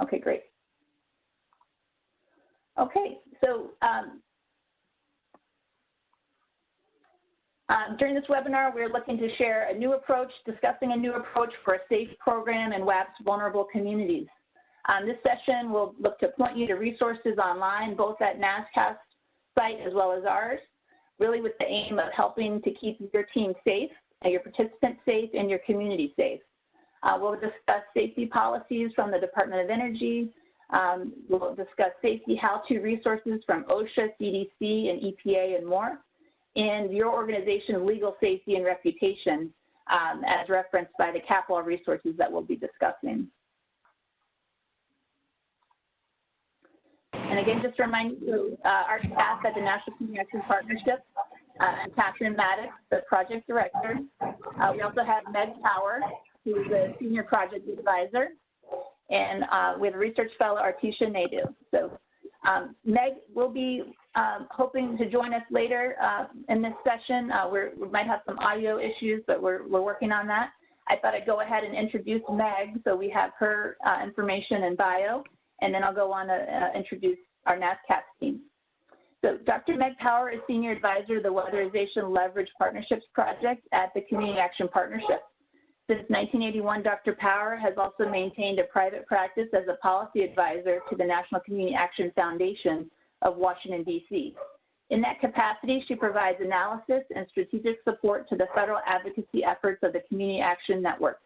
Okay, great. Okay, so during this webinar, we're looking to share a new approach, discussing a new approach for a safe program in WAP's vulnerable communities. This session will look to point you to resources online, both at NASCAS's site as well as ours, really with the aim of helping to keep your team safe, your participants safe, and your community safe. We'll discuss safety policies from the Department of Energy. We'll discuss safety how-to resources from OSHA, CDC, and EPA, and more, and your organization's legal safety and reputation as referenced by the capital resources that we'll be discussing. And again, just to remind you, our staff at the National Community Action Partnership, and Catherine Maddox, the project director. We also have Meg Power, who's the senior project advisor, and we have a research fellow, Artisha Naidu. So Meg will be hoping to join us later in this session. We might have some audio issues, but we're working on that. I thought I'd go ahead and introduce Meg, so we have her information and bio, and then I'll go on to introduce our NASCAS team. So Dr. Meg Power is Senior Advisor to the Weatherization Leverage Partnerships Project at the Community Action Partnership. Since 1981, Dr. Power has also maintained a private practice as a policy advisor to the National Community Action Foundation of Washington, D.C. In that capacity, she provides analysis and strategic support to the federal advocacy efforts of the Community Action Network.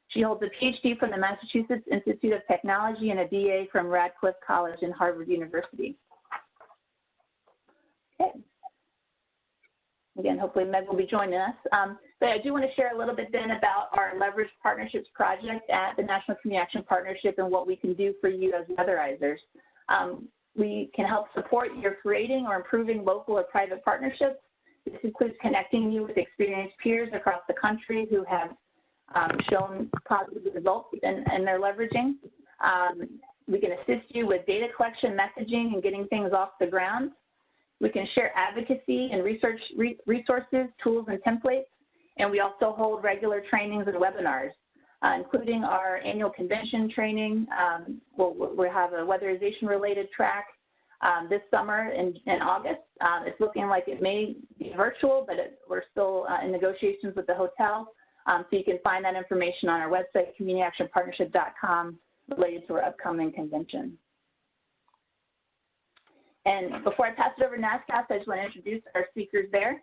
She holds a PhD from the Massachusetts Institute of Technology and a BA from Radcliffe College and Harvard University. Okay. Again, hopefully Meg will be joining us. But I do want to share a little bit then about our Leverage Partnerships project at the National Community Action Partnership and what we can do for you as weatherizers. We can help support your creating or improving local or private partnerships. This includes connecting you with experienced peers across the country who have shown positive results in their leveraging. We can assist you with data collection, messaging, and getting things off the ground. We can share advocacy and research resources, tools, and templates. And we also hold regular trainings and webinars, including our annual convention training. We'll have a weatherization-related track this summer in August. It's looking like it may be virtual, but we're still in negotiations with the hotel. So you can find that information on our website, communityactionpartnership.com, related to our upcoming convention. And before I pass it over to NASCAS, I just want to introduce our speakers there.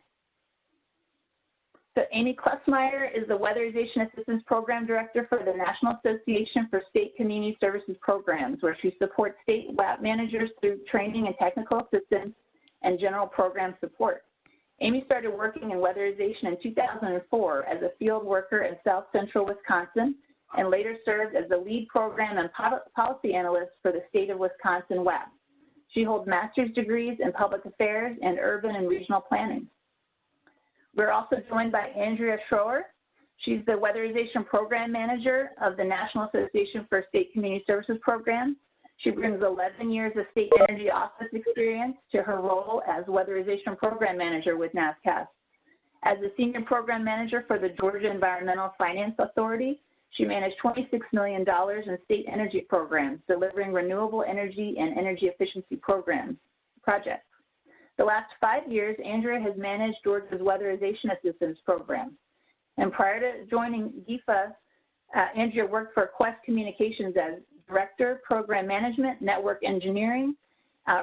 So Amy Klesmeyer is the Weatherization Assistance Program Director for the National Association for State Community Services Programs, where she supports state WAP managers through training and technical assistance and general program support. Amy started working in weatherization in 2004 as a field worker in South Central Wisconsin, and later served as the lead program and policy analyst for the state of Wisconsin WAP. She holds master's degrees in public affairs and urban and regional planning. We're also joined by Andrea Schroer. She's the Weatherization Program Manager of the National Association for State Community Services Programs. She brings 11 years of state energy office experience to her role as Weatherization Program Manager with NASCAS. As the Senior Program Manager for the Georgia Environmental Finance Authority, she managed $26 million in state energy programs, delivering renewable energy and energy efficiency projects. The last 5 years, Andrea has managed Georgia's Weatherization Assistance Program. And prior to joining GIFA, Andrea worked for Quest Communications as Director, Program Management, Network Engineering,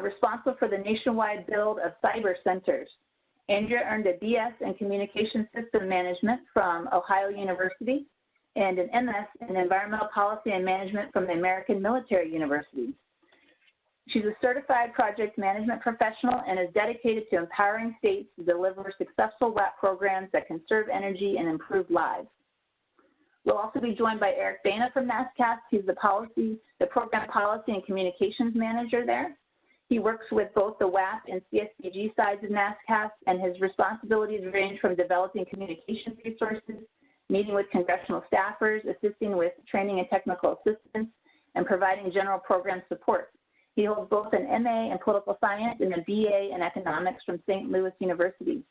responsible for the nationwide build of cyber centers. Andrea earned a BS in Communication System Management from Ohio University and an MS in Environmental Policy and Management from the American Military University. She's a certified project management professional and is dedicated to empowering states to deliver successful WAP programs that conserve energy and improve lives. We'll also be joined by Eric Bana from NASCAS. He's the Program Policy and Communications Manager there. He works with both the WAP and CSPG sides of NASCAS, and his responsibilities range from developing communications resources, meeting with congressional staffers, assisting with training and technical assistance, and providing general program support. He holds both an MA in political science and a BA in economics from St. Louis University.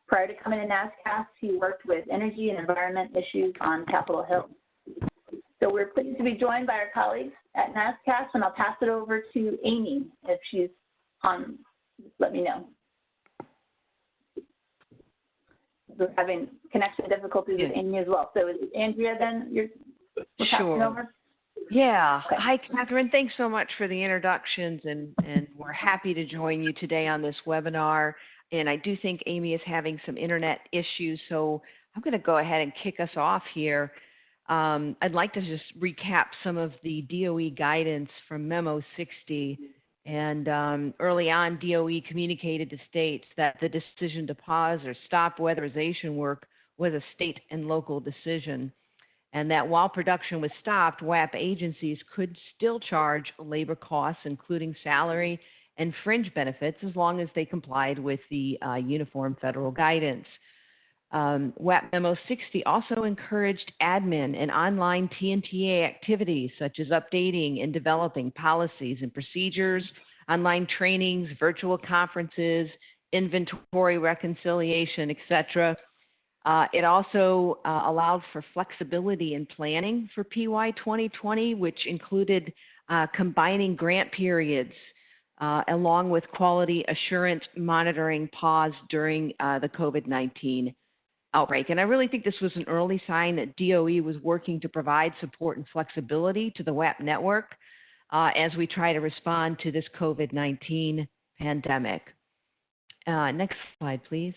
Prior to coming to NASCAS, he worked with energy and environment issues on Capitol Hill. So we're pleased to be joined by our colleagues at NASCAS, and I'll pass it over to Amy if she's on. Just let me know. We're having connection difficulties with Amy as well. So is Andrea then we're passing over? Yeah. Okay. Hi, Catherine. Thanks so much for the introductions, and we're happy to join you today on this webinar. And I do think Amy is having some internet issues, so I'm going to go ahead and kick us off here. I'd like to just recap some of the DOE guidance from Memo 60. And early on, DOE communicated to states that the decision to pause or stop weatherization work was a state and local decision, and that while production was stopped, WAP agencies could still charge labor costs, including salary and fringe benefits, as long as they complied with the uniform federal guidance. WAP Memo 60 also encouraged admin and online TNTA activities, such as updating and developing policies and procedures, online trainings, virtual conferences, inventory reconciliation, etc. It also allowed for flexibility in planning for PY 2020, which included combining grant periods along with quality assurance monitoring pause during the COVID-19 outbreak. And I really think this was an early sign that DOE was working to provide support and flexibility to the WAP network as we try to respond to this COVID-19 pandemic. Next slide, please.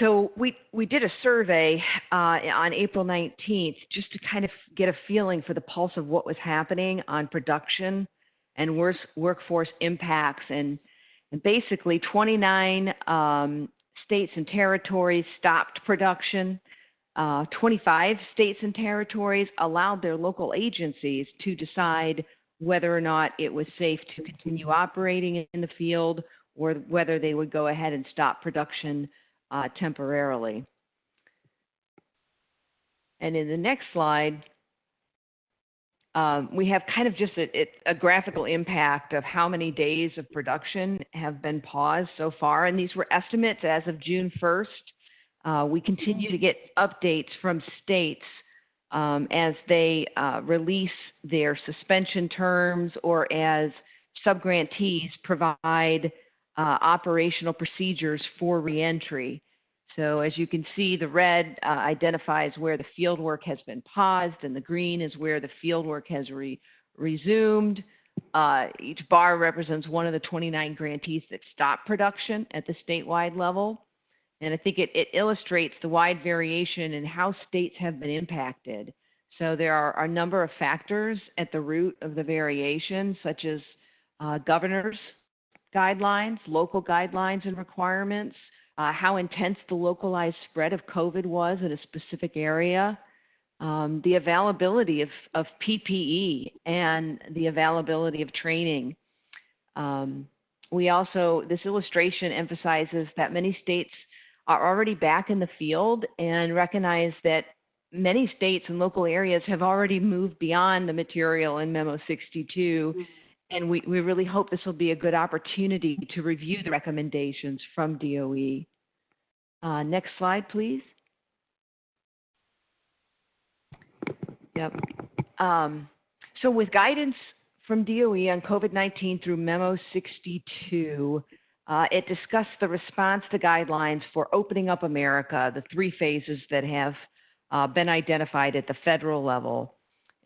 So we did a survey on April 19th just to kind of get a feeling for the pulse of what was happening on production and workforce impacts. And basically 29 states and territories stopped production. 25 states and territories allowed their local agencies to decide whether or not it was safe to continue operating in the field or whether they would go ahead and stop production temporarily. And in the next slide, we have kind of just a graphical impact of how many days of production have been paused so far. And these were estimates as of June 1st. We continue to get updates from states as they release their suspension terms or as subgrantees provide operational procedures for reentry. So as you can see, the red identifies where the field work has been paused, and the green is where the field work has resumed. Each bar represents one of the 29 grantees that stopped production at the statewide level. And I think it illustrates the wide variation in how states have been impacted. So there are a number of factors at the root of the variation, such as governor's guidelines, local guidelines and requirements, how intense the localized spread of COVID was in a specific area, the availability of PPE and the availability of training. This illustration emphasizes that many states are already back in the field and recognize that many states and local areas have already moved beyond the material in Memo 62. And we really hope this will be a good opportunity to review the recommendations from DOE. Next slide, please. Yep. So with guidance from DOE on COVID-19 through Memo 62, it discussed the response to guidelines for opening up America, the 3 phases that have been identified at the federal level.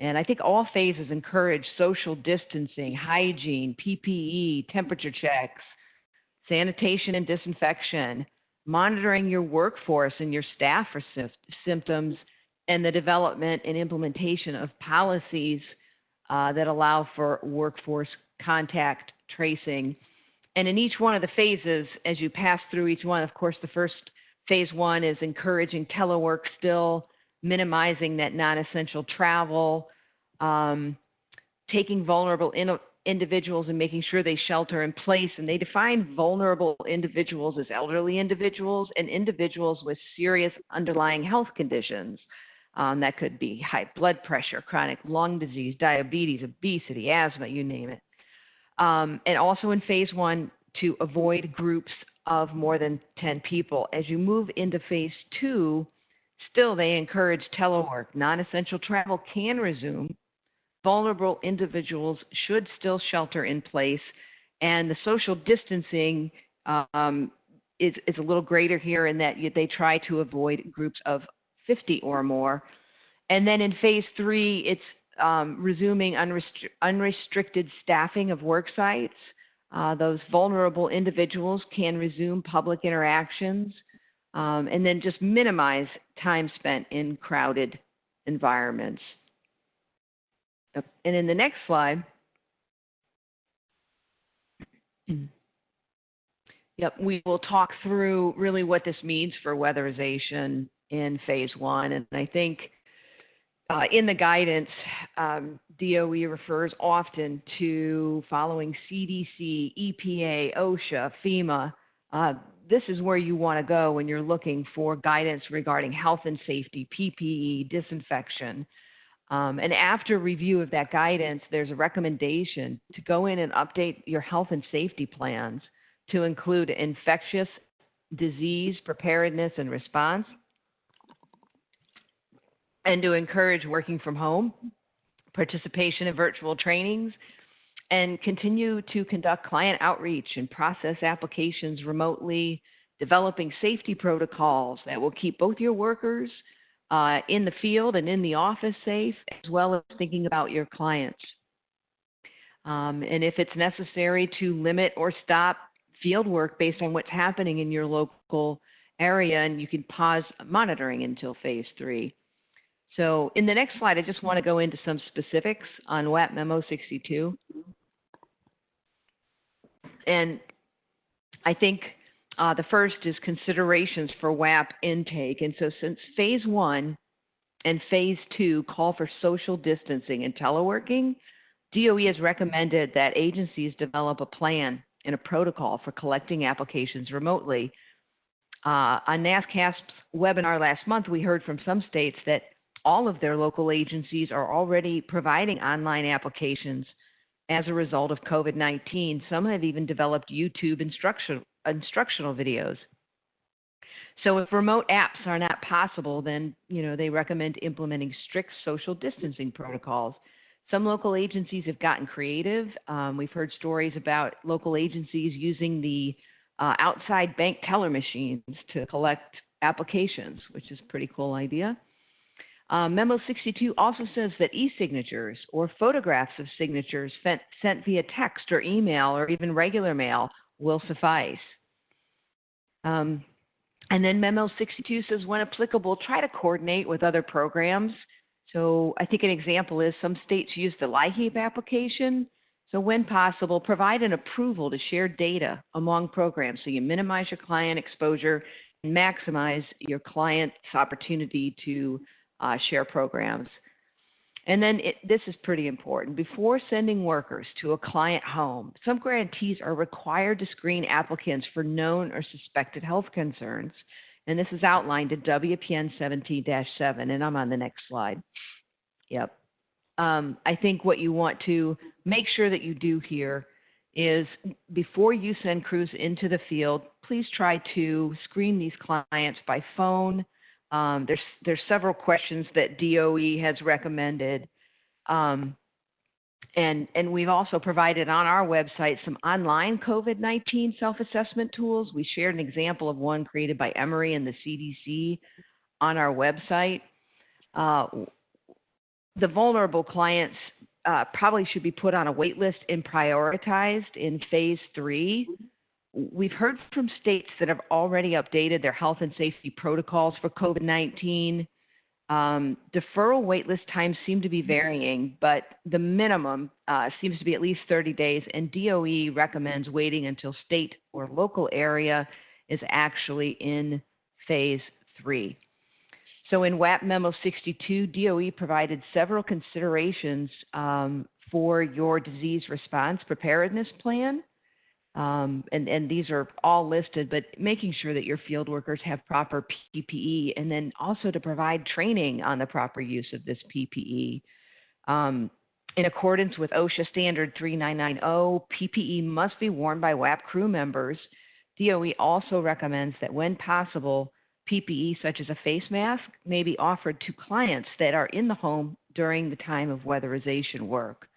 And I think all phases encourage social distancing, hygiene, PPE, temperature checks, sanitation and disinfection, monitoring your workforce and your staff for symptoms, and the development and implementation of policies that allow for workforce contact tracing. And in each one of the phases, as you pass through each one, of course, the first phase 1 is encouraging telework still, minimizing that non-essential travel, taking vulnerable individuals and making sure they shelter in place. And they define vulnerable individuals as elderly individuals and individuals with serious underlying health conditions. That could be high blood pressure, chronic lung disease, diabetes, obesity, asthma, you name it. And also in phase 1, to avoid groups of more than 10 people. As you move into phase 2, Still, they encourage telework. Non-essential travel can resume. Vulnerable individuals should still shelter in place, and the social distancing is a little greater here in that they try to avoid groups of 50 or more. And then in phase 3, it's resuming unrestricted staffing of work sites. Those vulnerable individuals can resume public interactions, and then just minimize time spent in crowded environments. And in the next slide, we will talk through really what this means for weatherization in phase 1. And I think in the guidance, DOE refers often to following CDC, EPA, OSHA, FEMA. This is where you want to go when you're looking for guidance regarding health and safety, PPE, disinfection. And after review of that guidance, there's a recommendation to go in and update your health and safety plans to include infectious disease preparedness and response, and to encourage working from home, participation in virtual trainings, and continue to conduct client outreach and process applications remotely, developing safety protocols that will keep both your workers in the field and in the office safe, as well as thinking about your clients. And if it's necessary to limit or stop field work based on what's happening in your local area, and you can pause monitoring until phase 3. So in the next slide, I just want to go into some specifics on WAP Memo 62. And I think the first is considerations for WAP intake. And so since phase 1 and phase 2 call for social distancing and teleworking, DOE has recommended that agencies develop a plan and a protocol for collecting applications remotely. On NASCAS's webinar last month, we heard from some states that all of their local agencies are already providing online applications as a result of COVID-19. Some have even developed YouTube instructional videos. So if remote apps are not possible, then they recommend implementing strict social distancing protocols. Some local agencies have gotten creative. We've heard stories about local agencies using the outside bank teller machines to collect applications, which is a pretty cool idea. Memo 62 also says that e-signatures or photographs of signatures sent via text or email or even regular mail will suffice. And then Memo 62 says, when applicable, try to coordinate with other programs. So I think an example is some states use the LIHEAP application. So when possible, provide an approval to share data among programs so you minimize your client exposure and maximize your client's opportunity to share programs. And then this is pretty important. Before sending workers to a client home, some grantees are required to screen applicants for known or suspected health concerns. And this is outlined in WPN 17-7, and I'm on the next slide. Yep. I think what you want to make sure that you do here is before you send crews into the field, please try to screen these clients by phone. There's several questions that DOE has recommended. And we've also provided on our website some online COVID-19 self-assessment tools. We shared an example of one created by Emory and the CDC on our website. The vulnerable clients probably should be put on a wait list and prioritized in phase 3. We've heard from states that have already updated their health and safety protocols for COVID-19. Deferral waitlist times seem to be varying, but the minimum seems to be at least 30 days, and DOE recommends waiting until state or local area is actually in phase 3. So in WAP Memo 62, DOE provided several considerations for your disease response preparedness plan. And these are all listed, but making sure that your field workers have proper PPE, and then also to provide training on the proper use of this PPE. In accordance with OSHA Standard 3990, PPE must be worn by WAP crew members. DOE also recommends that when possible, PPE, such as a face mask, may be offered to clients that are in the home during the time of weatherization work.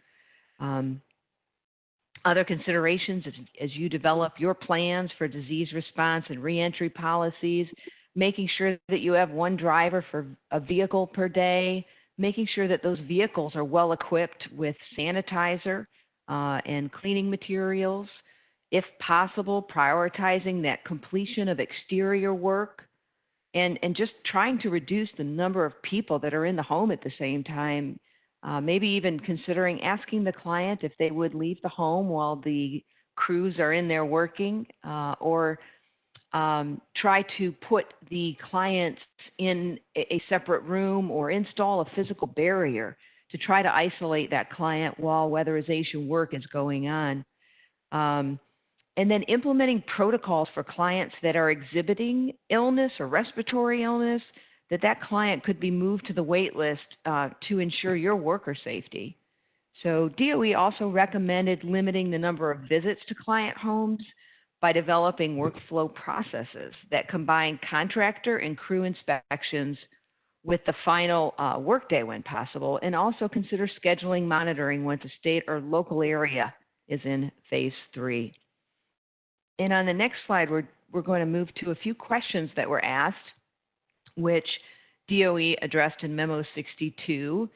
Other considerations as you develop your plans for disease response and reentry policies, making sure that you have one driver for a vehicle per day, making sure that those vehicles are well equipped with sanitizer and cleaning materials. If possible, prioritizing that completion of exterior work and just trying to reduce the number of people that are in the home at the same time. Maybe even considering asking the client if they would leave the home while the crews are in there working, or try to put the clients in a separate room or install a physical barrier to try to isolate that client while weatherization work is going on. And then implementing protocols for clients that are exhibiting illness or respiratory illness, that client could be moved to the wait list to ensure your worker safety. So DOE also recommended limiting the number of visits to client homes by developing workflow processes that combine contractor and crew inspections with the final workday when possible, and also consider scheduling monitoring once a state or local area is in phase 3. And on the next slide, we're going to move to a few questions that were asked, which DOE addressed in Memo 62.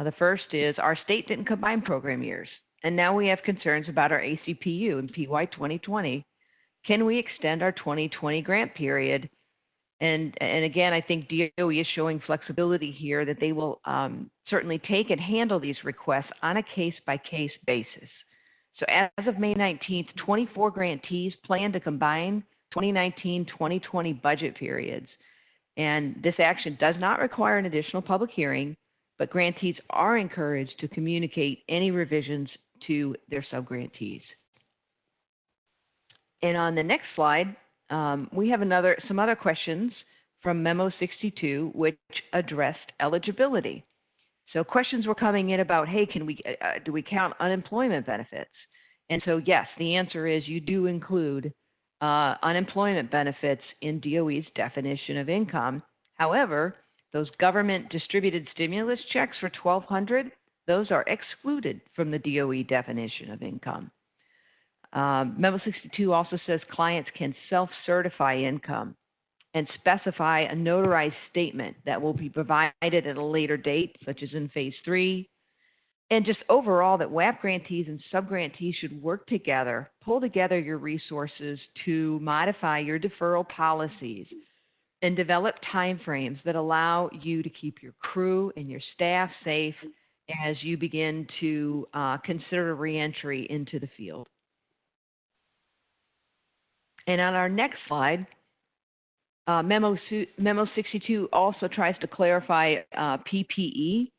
The first is, our state didn't combine program years, and now we have concerns about our ACPU in PY 2020. Can we extend our 2020 grant period? And again, I think DOE is showing flexibility here that they will certainly take and handle these requests on a case-by-case basis. So as of May 19th, 24 grantees plan to combine 2019-2020 budget periods. And this action does not require an additional public hearing, but grantees are encouraged to communicate any revisions to their subgrantees. And on the next slide, we have some other questions from Memo 62, which addressed eligibility. So questions were coming in about, hey, do we count unemployment benefits? And so yes, the answer is you do include unemployment benefits in DOE's definition of income. However, those government distributed stimulus checks for $1,200, those are excluded from the DOE definition of income. Memo 62 also says clients can self-certify income and specify a notarized statement that will be provided at a later date, such as in phase 3. And just overall, that WAP grantees and subgrantees should work together, pull together your resources to modify your deferral policies and develop timeframes that allow you to keep your crew and your staff safe as you begin to consider reentry into the field. And on our next slide, Memo 62 also tries to clarify PPE.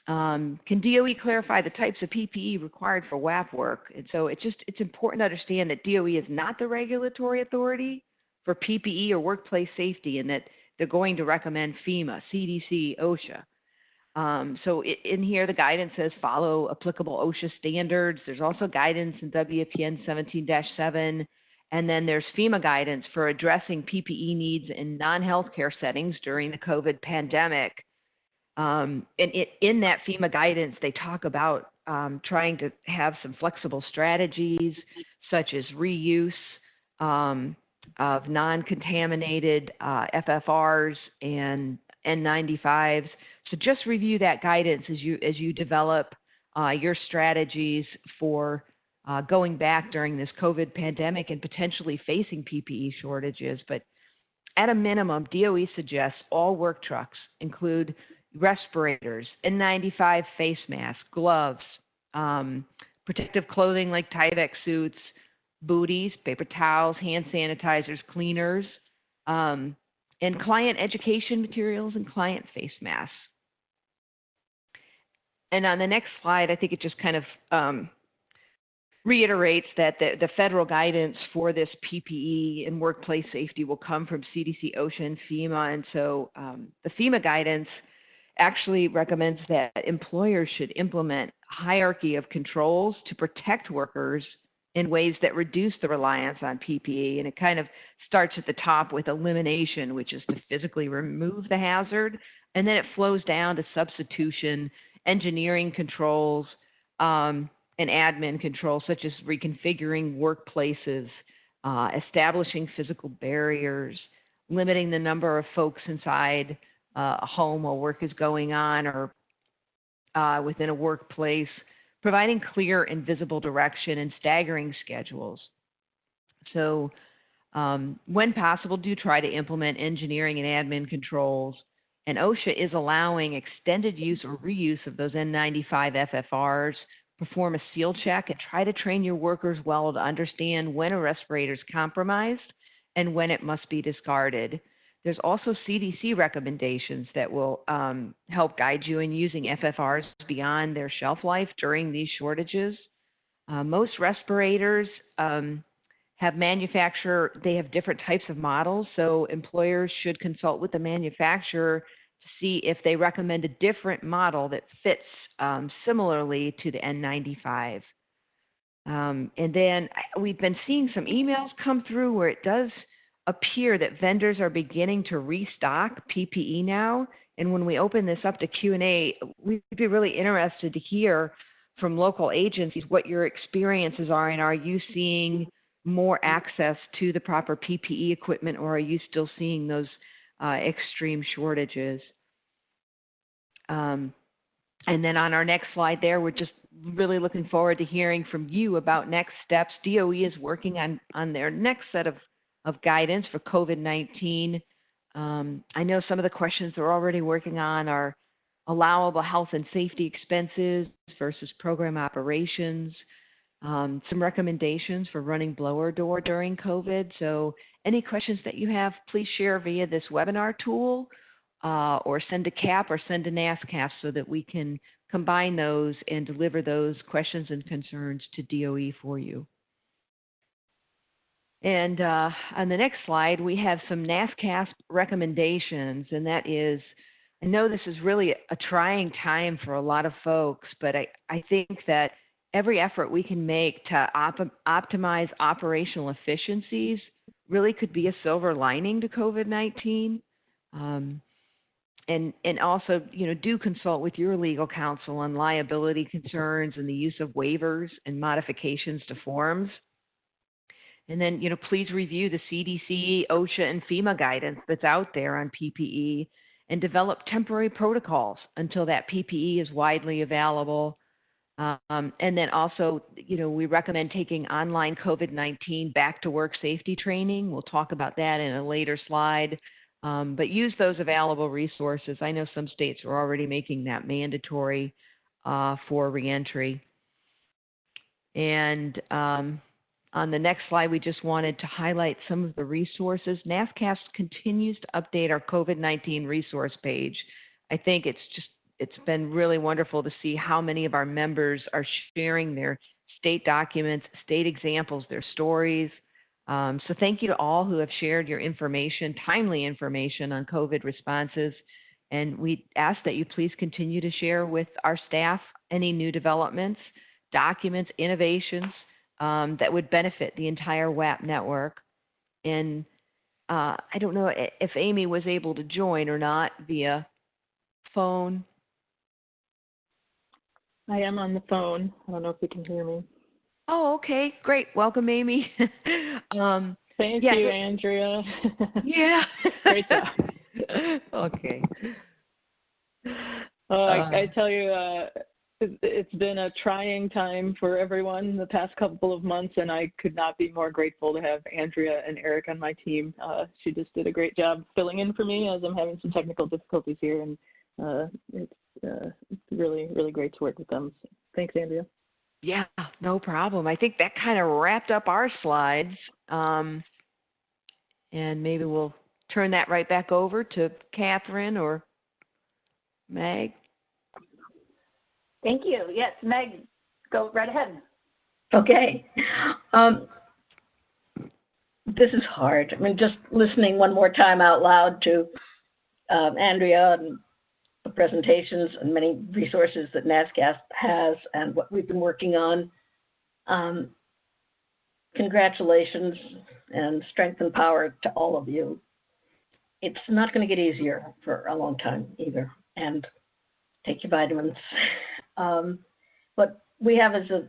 Can DOE clarify the types of PPE required for WAP work? And so it's important to understand that DOE is not the regulatory authority for PPE or workplace safety, and that they're going to recommend FEMA, CDC, OSHA. So in here, the guidance says follow applicable OSHA standards. There's also guidance in WPN 17-7. And then there's FEMA guidance for addressing PPE needs in non-healthcare settings during the COVID pandemic. And in that FEMA guidance, they talk about trying to have some flexible strategies, such as reuse of non-contaminated FFRs and N95s. So just review that guidance as you develop your strategies for going back during this COVID pandemic and potentially facing PPE shortages. But at a minimum, DOE suggests all work trucks include respirators, N95 face masks, gloves, protective clothing like Tyvek suits, booties, paper towels, hand sanitizers, cleaners, and client education materials and client face masks. And on the next slide, I think it just kind of reiterates that the federal guidance for this PPE and workplace safety will come from CDC, OSHA, and FEMA. And so the FEMA guidance actually recommends that employers should implement a hierarchy of controls to protect workers in ways that reduce the reliance on PPE. And it kind of starts at the top with elimination, which is to physically remove the hazard, and then it flows down to substitution, engineering controls, and admin controls, such as reconfiguring workplaces, establishing physical barriers, limiting the number of folks inside a home while work is going on, or within a workplace, providing clear and visible direction and staggering schedules. So when possible, do try to implement engineering and admin controls. And OSHA is allowing extended use or reuse of those N95 FFRs. Perform a seal check and try to train your workers well to understand when a respirator is compromised and when it must be discarded. There's also CDC recommendations that will help guide you in using FFRs beyond their shelf life during these shortages. Most respirators have different types of models, so employers should consult with the manufacturer to see if they recommend a different model that fits similarly to the N95. And then we've been seeing some emails come through where it does appear that vendors are beginning to restock PPE now. And when we open this up to Q&A, we'd be really interested to hear from local agencies what your experiences are, and are you seeing more access to the proper PPE equipment, or are you still seeing those extreme shortages? And then on our next slide there, we're just really looking forward to hearing from you about next steps. DOE is working on their next set of guidance for COVID-19. I know some of the questions they're already working on are allowable health and safety expenses versus program operations, some recommendations for running blower door during COVID. So any questions that you have, please share via this webinar tool, or send a CAP or send a NASCAP so that we can combine those and deliver those questions and concerns to DOE for you. And on the next slide, we have some NASCAP recommendations, and that is, I know this is really a trying time for a lot of folks, but I think that every effort we can make to optimize operational efficiencies really could be a silver lining to COVID-19. And also, do consult with your legal counsel on liability concerns and the use of waivers and modifications to forms. And then, please review the CDC, OSHA, and FEMA guidance that's out there on PPE, and develop temporary protocols until that PPE is widely available. And then also, we recommend taking online COVID-19 back to work safety training. We'll talk about that in a later slide. But use those available resources. I know some states are already making that mandatory for reentry. And on the next slide, we just wanted to highlight some of the resources. NASCAP continues to update our COVID-19 resource page. I think it's been really wonderful to see how many of our members are sharing their state documents, state examples, their stories. So thank you to all who have shared your information, timely information on COVID responses. And we ask that you please continue to share with our staff any new developments, documents, innovations that would benefit the entire WAP network. And I don't know if Amy was able to join or not via phone. I am on the phone. I don't know if you can hear me. Oh, okay, great. Welcome, Amy. Thank you, Andrea. Yeah. Great job. Okay. I tell you, it's been a trying time for everyone the past couple of months, and I could not be more grateful to have Andrea and Eric on my team. She just did a great job filling in for me as I'm having some technical difficulties here, and it's really, really great to work with them. So thanks, Andrea. Yeah, no problem. I think that kind of wrapped up our slides, and maybe we'll turn that right back over to Catherine or Meg. Thank you. Yes, Meg, go right ahead. Okay. This is hard. I mean, just listening one more time out loud to Andrea and the presentations and many resources that NASCAP has and what we've been working on. congratulations and strength and power to all of you. It's not going to get easier for a long time either, and take your vitamins. What we have is a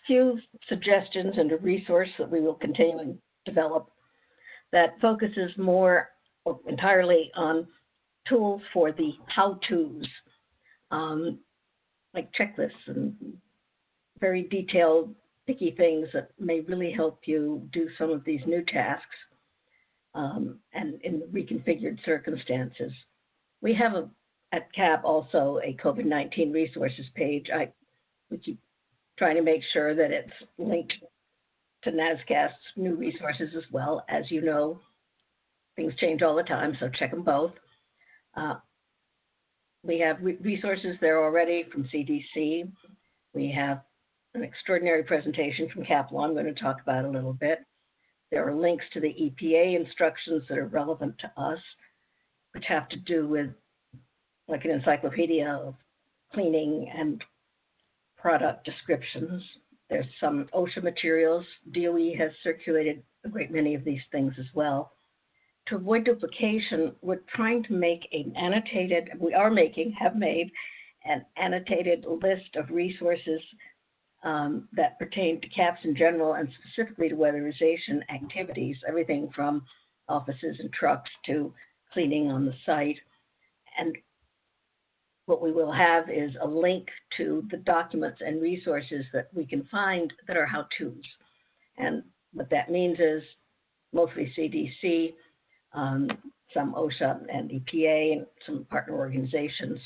few suggestions and a resource that we will continue to develop that focuses more or entirely on tools for the how-tos, like checklists and very detailed, picky things that may really help you do some of these new tasks and in reconfigured circumstances. We have at CAP also a COVID-19 resources page. We keep trying to make sure that it's linked to NASCAST's new resources as well. As you know, things change all the time, so check them both. We have resources there already from CDC. We have an extraordinary presentation from CAP Law I'm going to talk about a little bit. There are links to the EPA instructions that are relevant to us, which have to do with like an encyclopedia of cleaning and product descriptions. There's some OSHA materials. DOE has circulated a great many of these things as well. To avoid duplication, we're trying to make have made an annotated list of resources that pertain to CAPS in general and specifically to weatherization activities, everything from offices and trucks to cleaning on the site. And what we will have is a link to the documents and resources that we can find that are how-tos. And what that means is mostly CDC, some OSHA and EPA, and some partner organizations.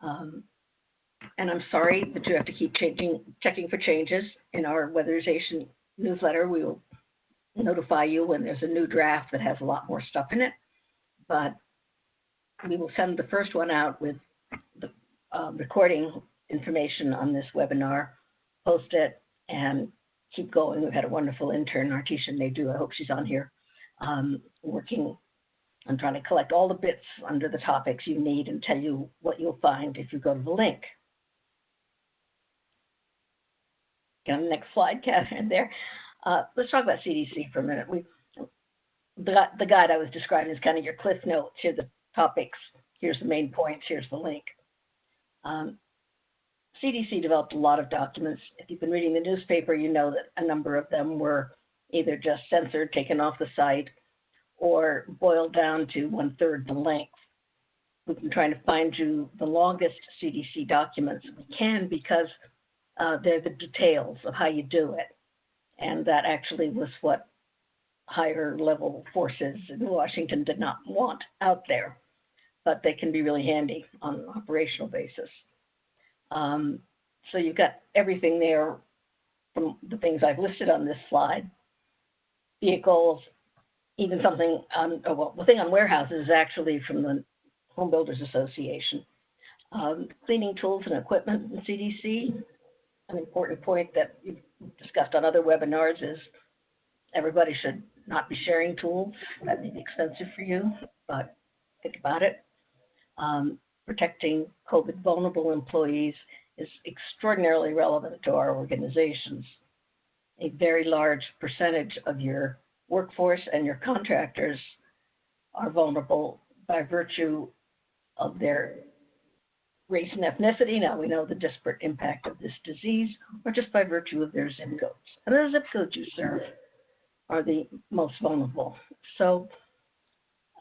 And I'm sorry that you have to keep checking for changes. In our weatherization newsletter, we will notify you when there's a new draft that has a lot more stuff in it. But we will send the first one out with the recording information on this webinar, post it, and keep going. We've had a wonderful intern, Artisha Naidu, I hope she's on here, working on trying to collect all the bits under the topics you need and tell you what you'll find if you go to the link. Get on the next slide, Catherine, there. Let's talk about CDC for a minute. The guide I was describing is kind of your cliff notes. Here are the topics. Here's the main points. Here's the link. CDC developed a lot of documents. If you've been reading the newspaper, you know that a number of them were either just censored, taken off the site, or boiled down to 1/3 the length. We've been trying to find you the longest CDC documents we can because they're the details of how you do it. And that actually was what higher level forces in Washington did not want out there, but they can be really handy on an operational basis. So you've got everything there from the things I've listed on this slide. Vehicles, even something on, the thing on warehouses is actually from the Home Builders Association. Cleaning tools and equipment in CDC, an important point that you've discussed on other webinars is everybody should not be sharing tools. That may be expensive for you, but think about it. Protecting COVID vulnerable employees is extraordinarily relevant to our organizations. A very large percentage of your workforce and your contractors are vulnerable by virtue of their race and ethnicity. Now we know the disparate impact of this disease, or just by virtue of their zip codes. And the zip codes you serve are the most vulnerable. So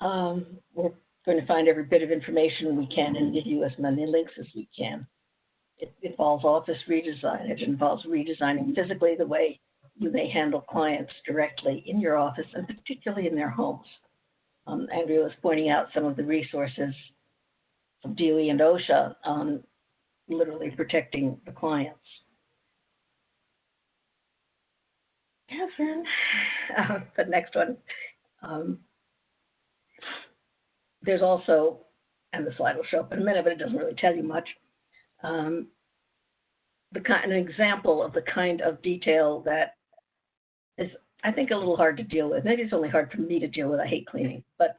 we're going to find every bit of information we can and give you as many links as we can. It involves office redesign. It involves redesigning physically the way you may handle clients directly in your office and particularly in their homes. Andrea was pointing out some of the resources from DOE and OSHA on literally protecting the clients. Catherine, the next one. There's also, and the slide will show up in a minute, but it doesn't really tell you much, an example of the kind of detail that is, I think, a little hard to deal with. Maybe it's only hard for me to deal with. I hate cleaning. But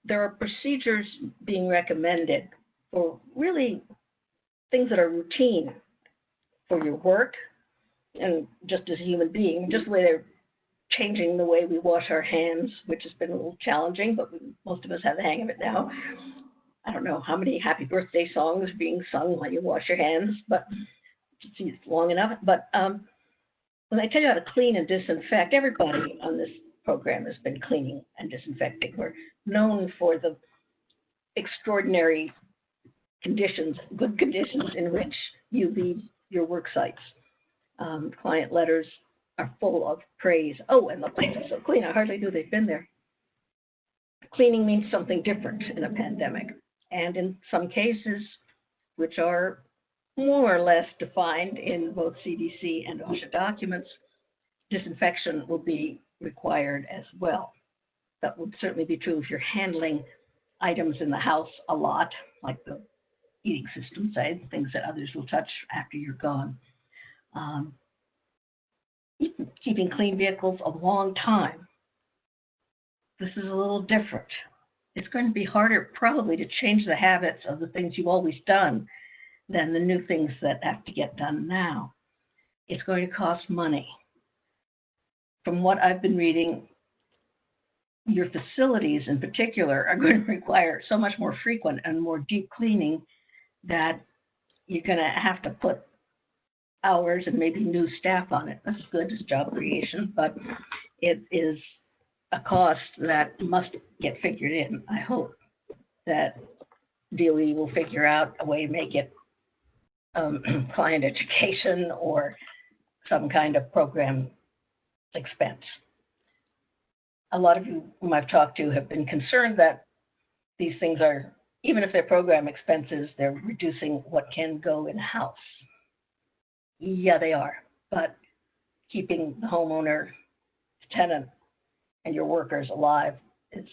there are procedures being recommended for really things that are routine for your work and just as a human being, just the way they're changing the way we wash our hands, which has been a little challenging, but most of us have the hang of it now. I don't know how many happy birthday songs are being sung while you wash your hands, but it's long enough. But when I tell you how to clean and disinfect, everybody on this program has been cleaning and disinfecting. We're known for the extraordinary conditions, good conditions in which you leave your work sites. Client letters are full of praise. Oh, and the place is so clean, I hardly knew they'd been there. Cleaning means something different in a pandemic. And in some cases, which are more or less defined in both CDC and OSHA documents, disinfection will be required as well. That would certainly be true if you're handling items in the house a lot, like the heating system, say, things that others will touch after you're gone. Keeping clean vehicles a long time. This is a little different. It's going to be harder probably to change the habits of the things you've always done than the new things that have to get done now. It's going to cost money. From what I've been reading, your facilities in particular are going to require so much more frequent and more deep cleaning that you're going to have to put hours and maybe new staff on it. That's good as job creation, but it is a cost that must get figured in. I hope that DOE will figure out a way to make it client education or some kind of program expense. A lot of you whom I've talked to have been concerned that these things are, even if they're program expenses, they're reducing what can go in-house. Yeah, they are, but keeping the homeowner, the tenant, and your workers alive is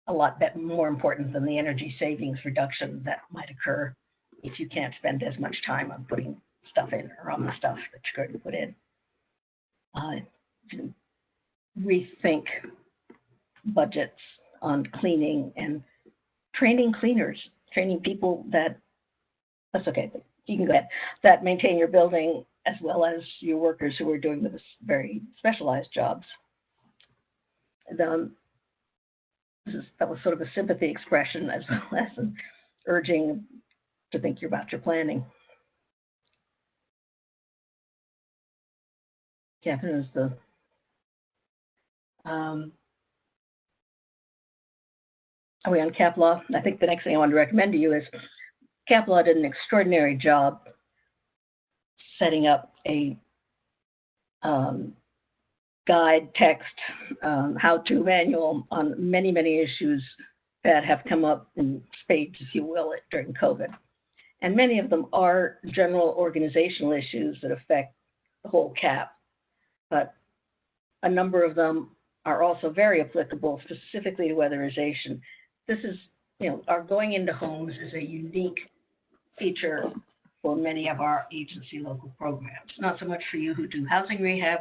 a lot more important than the energy savings reduction that might occur if you can't spend as much time on putting stuff in or on the stuff that you're going to put in. Rethink budgets on cleaning and training cleaners, training people that's okay, but you can go ahead, that maintain your building as well as your workers who are doing this very specialized jobs. That was sort of a sympathy expression as well as an urging to think about your planning. Catherine is the are we on cap law? I think the next thing I want to recommend to you is cap law did an extraordinary job setting up a guide, text, how-to manual on many, many issues that have come up in spades, if you will, during COVID. And many of them are general organizational issues that affect the whole cap, but a number of them are also very applicable specifically to weatherization. This is, our going into homes is a unique feature for many of our agency local programs. Not so much for you who do housing rehab,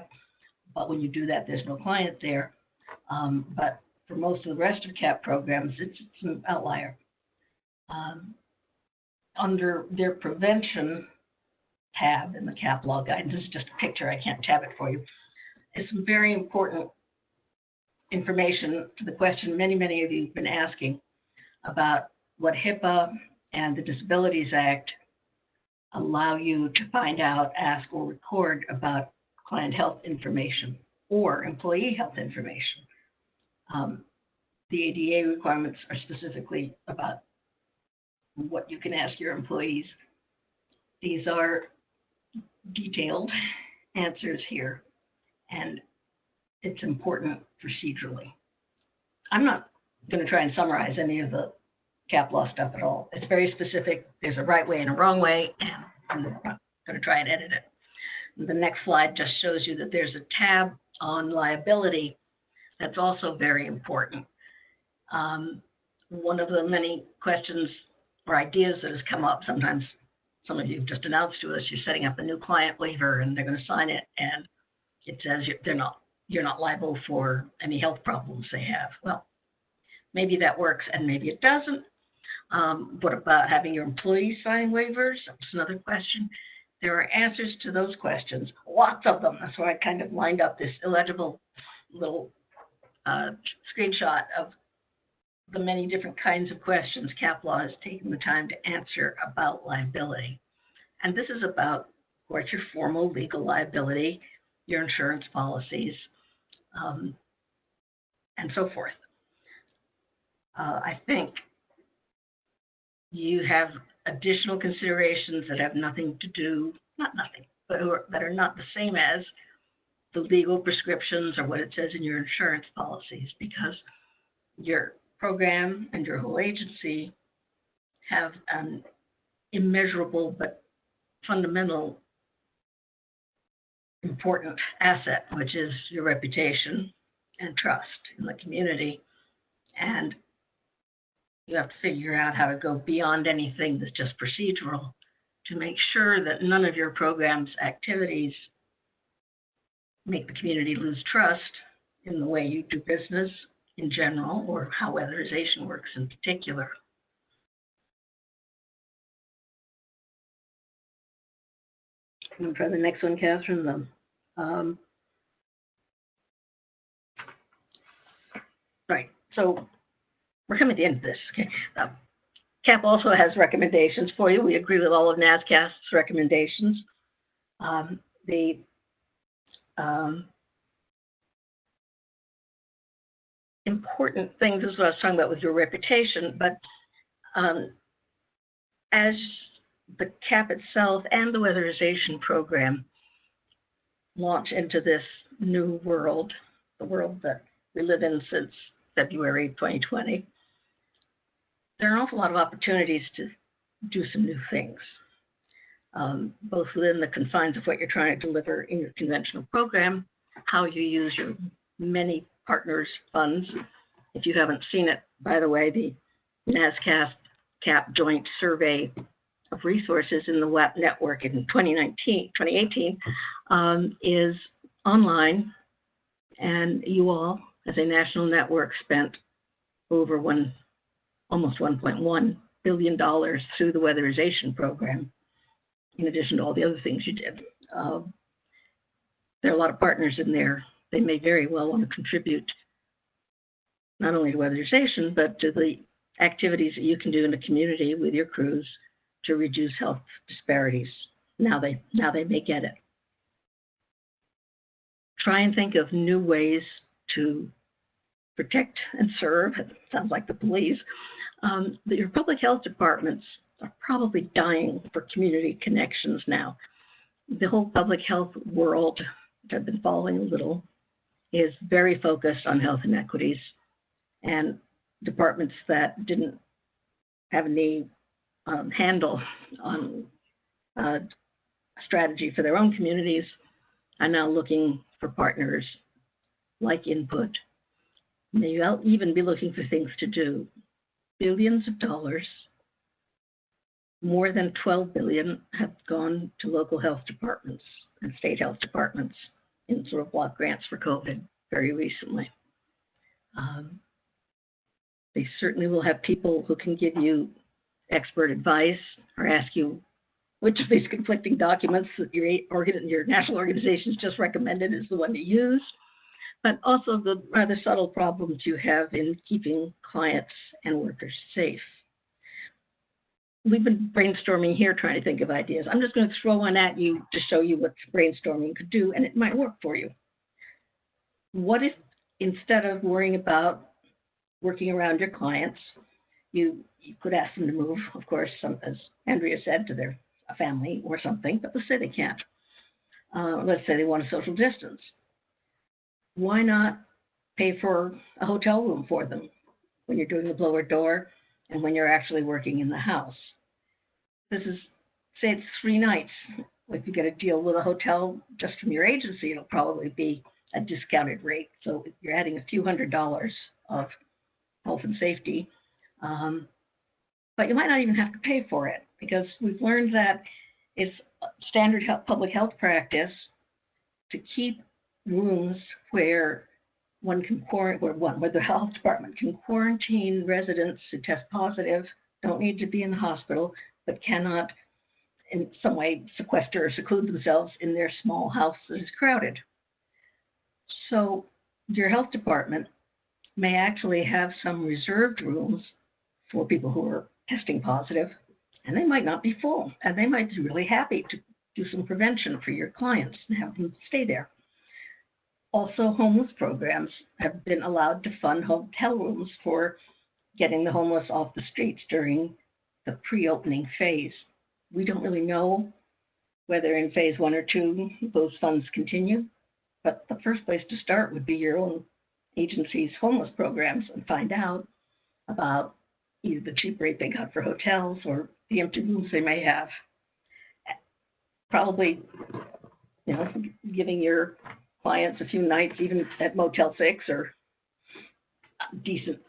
but when you do that, there's no client there. But for most of the rest of CAP programs, it's an outlier. Under their prevention tab in the CAP law guidance, this is just a picture, I can't tab it for you. It's some very important information to the question many of you have been asking about what Hipaa and the Disabilities Act allow you to find out, ask, or record about client health information or employee health information. The ADA requirements are specifically about what you can ask your employees. These are detailed answers here, and it's important procedurally. I'm not going to try and summarize any of the cap law stuff at all. It's very specific. There's a right way and a wrong way, and I'm not going to try and edit it. The next slide just shows you that there's a tab on liability that's also very important. One of the many questions or ideas that has come up, sometimes some of you have just announced to us you're setting up a new client waiver and they're going to sign it, and it says you're not liable for any health problems they have. Well, maybe that works and maybe it doesn't. What about having your employees sign waivers? That's another question. there are answers to those questions, lots of them. That's why I kind of lined up this illegible little screenshot of the many different kinds of questions CAP Law has taken the time to answer about liability. And this is about, of course, your formal legal liability, your insurance policies, and so forth. I think you have additional considerations that have nothing to do, not nothing, but that are not the same as the legal prescriptions or what it says in your insurance policies, because your program and your whole agency have an immeasurable but fundamental important asset, which is your reputation and trust in the community. And you have to figure out how to go beyond anything that's just procedural to make sure that none of your program's activities make the community lose trust in the way you do business in general, or how weatherization works in particular. I'm going to try the next one, Catherine. Right, so we're coming to the end of this. Okay. CAP also has recommendations for you. We agree with all of NASCAS's recommendations. The important things is what I was talking about with your reputation, but as the CAP itself and the weatherization program launch into this new world, the world that we live in since February 2020, there are an awful lot of opportunities to do some new things, both within the confines of what you're trying to deliver in your conventional program, how you use your many partners' funds. If you haven't seen it, by the way, the NASCAS CAP joint survey of resources in the WAP network in 2018 is online, and you all, as a national network, spent over almost $1.1 billion through the weatherization program, in addition to all the other things you did. There are a lot of partners in there. They may very well want to contribute not only to weatherization, but to the activities that you can do in the community with your crews to reduce health disparities. Now they may get it. Try and think of new ways to protect and serve. It sounds like the police. Your public health departments are probably dying for community connections now. The whole public health world, which I've been following a little, is very focused on health inequities, and departments that didn't have any handle on strategy for their own communities are now looking for partners like input. Maybe I'll even be looking for things to do. Billions of dollars, more than 12 billion, have gone to local health departments and state health departments in sort of block grants for COVID very recently. They certainly will have people who can give you expert advice or ask you which of these conflicting documents that your national organizations just recommended is the one to use, but also the rather subtle problems you have in keeping clients and workers safe. We've been brainstorming here trying to think of ideas. I'm just going to throw one at you to show you what brainstorming could do, and it might work for you. What if instead of worrying about working around your clients, you could ask them to move, of course, as Andrea said, to their family or something, but let's say they can't. Let's say they want a social distance. Why not pay for a hotel room for them when you're doing the blower door and when you're actually working in the house? This is, say it's 3 nights. If you get a deal with a hotel just from your agency, it'll probably be a discounted rate. So you're adding a few $100s of health and safety. But you might not even have to pay for it, because we've learned that it's standard public health practice to keep rooms where where the health department can quarantine residents who test positive, don't need to be in the hospital, but cannot in some way sequester or seclude themselves in their small house that is crowded. So your health department may actually have some reserved rooms for people who are testing positive, and they might not be full, and they might be really happy to do some prevention for your clients and have them stay there. Also, homeless programs have been allowed to fund hotel rooms for getting the homeless off the streets during the pre-opening phase. We don't really know whether in phase 1 or 2 those funds continue, but the first place to start would be your own agency's homeless programs and find out about either the cheap rate they got for hotels or the empty rooms they may have. Probably, giving your clients a few nights, even at Motel 6 or a decent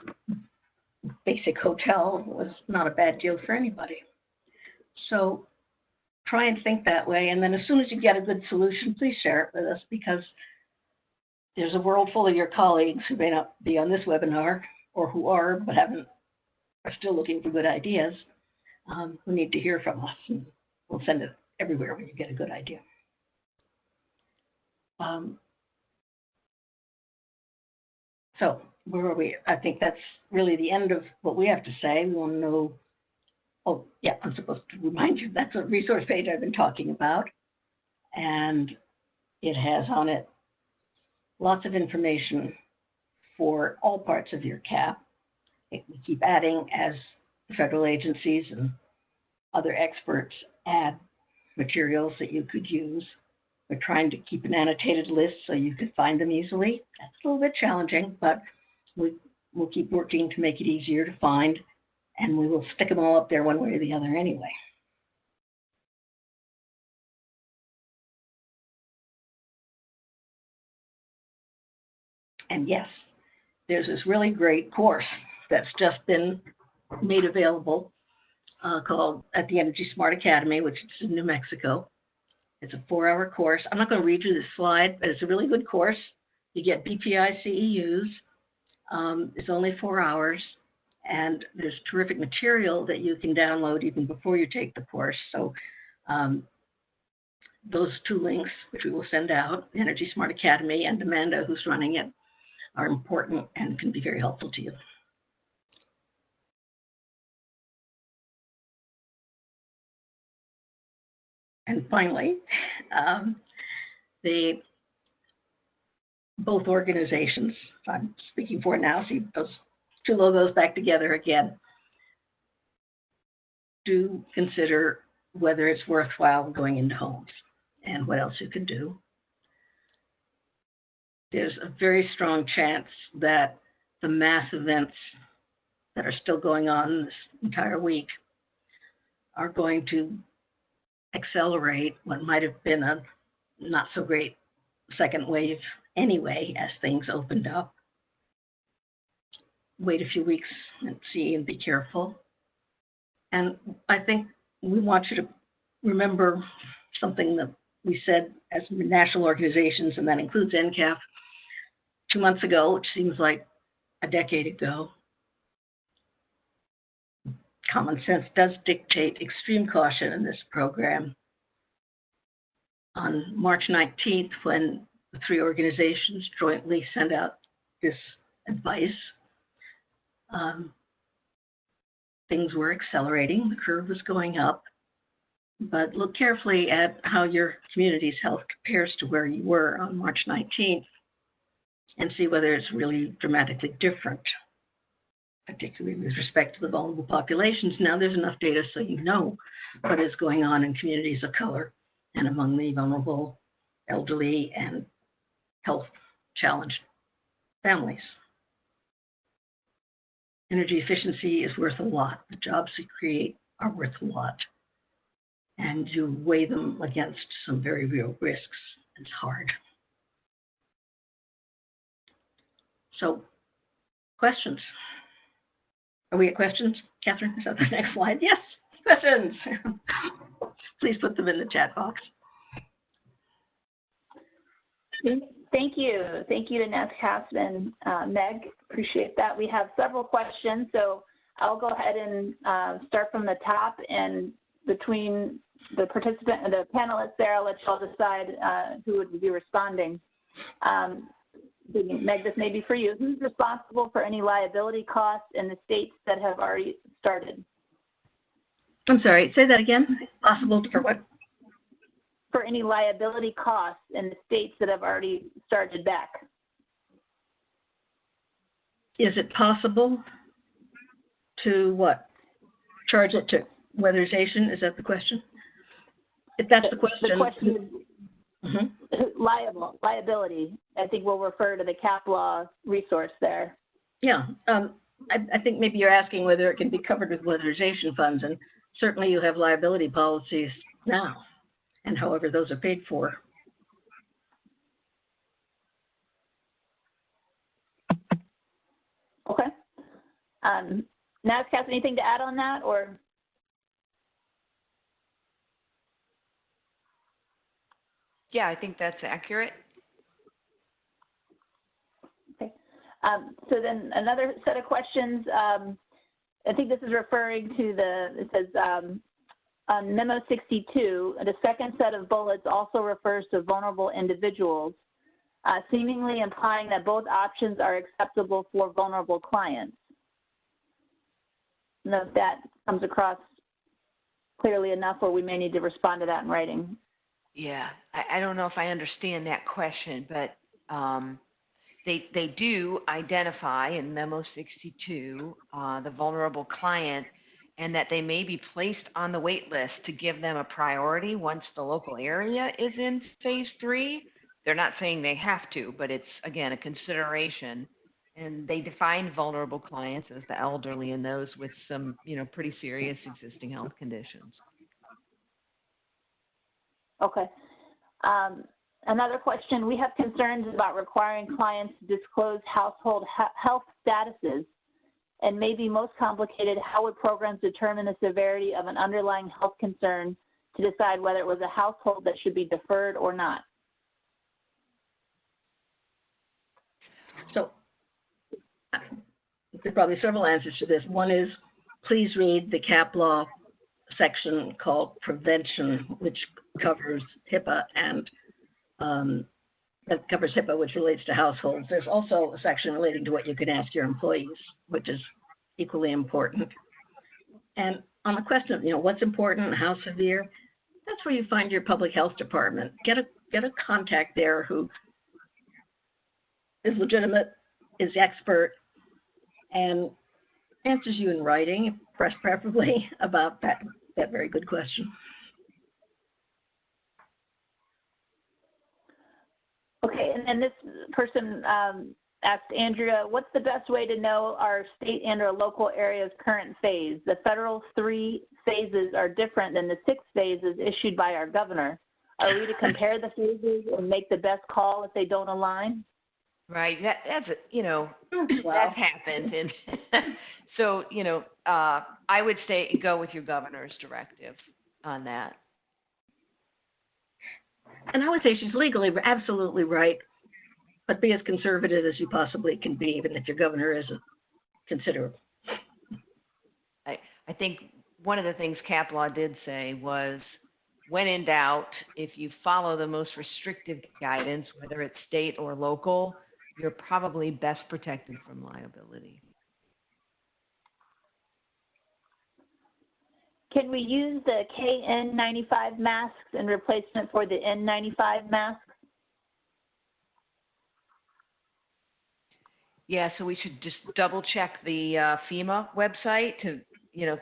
basic hotel, was not a bad deal for anybody. So try and think that way, and then as soon as you get a good solution, please share it with us, because there's a world full of your colleagues who may not be on this webinar, or who are but are still looking for good ideas, who need to hear from us, and we'll send it everywhere when you get a good idea. So where are we? I think that's really the end of what we have to say. We want to know, oh yeah, I'm supposed to remind you, that's a resource page I've been talking about, and it has on it lots of information for all parts of your CAP. We keep adding as the federal agencies and other experts add materials that you could use. We're trying to keep an annotated list so you could find them easily. That's a little bit challenging, but we'll keep working to make it easier to find, and we will stick them all up there one way or the other anyway. And yes, there's this really great course that's just been made available called at the Energy Smart Academy, which is in New Mexico. It's a 4-hour course. I'm not going to read you this slide, but it's a really good course. You get BPI CEUs. It's only 4 hours, and there's terrific material that you can download even before you take the course. So those 2 links, which we will send out, the Energy Smart Academy and Amanda, who's running it, are important and can be very helpful to you. And finally, both organizations, I'm speaking for now, see those 2 logos back together again, do consider whether it's worthwhile going into homes and what else you can do. There's a very strong chance that the mass events that are still going on this entire week are going to accelerate what might have been a not so great second wave anyway as things opened up. Wait a few weeks and see and be careful. And I think we want you to remember something that we said as national organizations, and that includes NCAF, 2 months ago, which seems like a decade ago. Common sense does dictate extreme caution in this program. On March 19th, when the 3 organizations jointly sent out this advice, things were accelerating, the curve was going up, but look carefully at how your community's health compares to where you were on March 19th and see whether it's really dramatically different, particularly with respect to the vulnerable populations. Now there's enough data so you know what is going on in communities of color and among the vulnerable, elderly, and health-challenged families. Energy efficiency is worth a lot. The jobs we create are worth a lot. And you weigh them against some very real risks. It's hard. So, questions? Are we at questions? Catherine, is that the next slide? Yes, questions. Please put them in the chat box. Thank you. Thank you to NASCAP and Meg. Appreciate that. We have several questions, so I'll go ahead and start from the top, and between the participant, the panelists there, I'll let y'all decide who would be responding. Meg, this may be for you. Who's responsible for any liability costs in the states that have already started? I'm sorry, say that again. Possible for what? For any liability costs in the states that have already started back. Is it possible to what? Charge it to weatherization? Is that the question? If that's the question. The question is liability. I think we'll refer to the cap law resource there. Yeah, I think maybe you're asking whether it can be covered with weatherization funds, and certainly you have liability policies now, and however those are paid for. Okay. NASCAP, anything to add on that, or? Yeah, I think that's accurate. Okay. So then another set of questions. I think this is referring to it says on Memo 62, the second set of bullets also refers to vulnerable individuals, seemingly implying that both options are acceptable for vulnerable clients. I don't know if that comes across clearly enough, or we may need to respond to that in writing. Yeah, I don't know if I understand that question, but they do identify in Memo 62 the vulnerable client, and that they may be placed on the wait list to give them a priority once the local area is in phase 3. They're not saying they have to, but it's, again, a consideration. And they define vulnerable clients as the elderly and those with some, pretty serious existing health conditions. Okay. Another question, we have concerns about requiring clients to disclose household health statuses, and maybe most complicated, how would programs determine the severity of an underlying health concern to decide whether it was a household that should be deferred or not? So there are probably several answers to this. One is, please read the cap law section called prevention, which covers Hipaa and that covers Hipaa, which relates to households. There's also a section relating to what you can ask your employees, which is equally important. And on the question of, what's important, how severe, that's where you find your public health department. Get a contact there who is legitimate, is expert, and answers you in writing, preferably, about that very good question. Okay, and this person asked Andrea, what's the best way to know our state and or local area's current phase? The federal 3 phases are different than the 6 phases issued by our governor. Are we to compare the phases and make the best call if they don't align? Right, that's Wow. that's happened, and so I would say go with your governor's directive on that. And I would say she's legally absolutely right, but be as conservative as you possibly can be, even if your governor isn't considerate. I think one of the things cap law did say was, when in doubt, if you follow the most restrictive guidance, whether it's state or local, you're probably best protected from liability. Can we use the KN95 masks in replacement for the N95 masks? Yeah, so we should just double check the FEMA website to,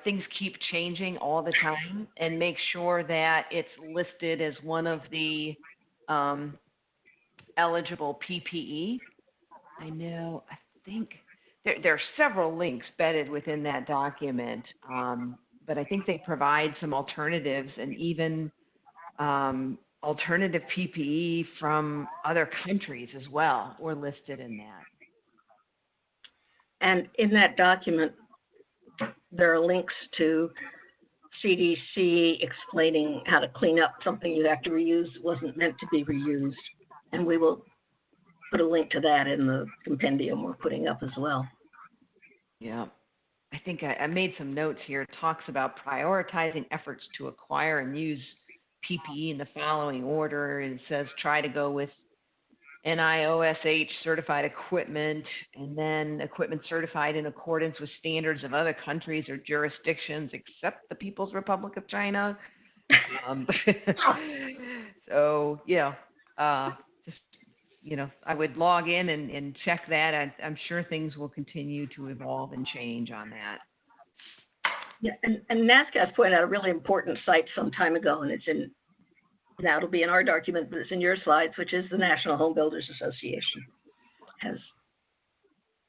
things keep changing all the time, and make sure that it's listed as one of the eligible PPE. I think there are several links embedded within that document, but I think they provide some alternatives, and even alternative PPE from other countries as well were listed in that. And in that document, there are links to CDC explaining how to clean up something you have to reuse that wasn't meant to be reused. And we will put a link to that in the compendium we're putting up as well. Yeah. I think I made some notes here. It talks about prioritizing efforts to acquire and use PPE in the following order. And it says try to go with NIOSH certified equipment, and then equipment certified in accordance with standards of other countries or jurisdictions except the People's Republic of China. So, just, I would log in and check that. I'm sure things will continue to evolve and change on that. Yeah, and NASCAS pointed out a really important site some time ago, and now it'll be in our document, but it's in your slides, which is the National Home Builders Association. Has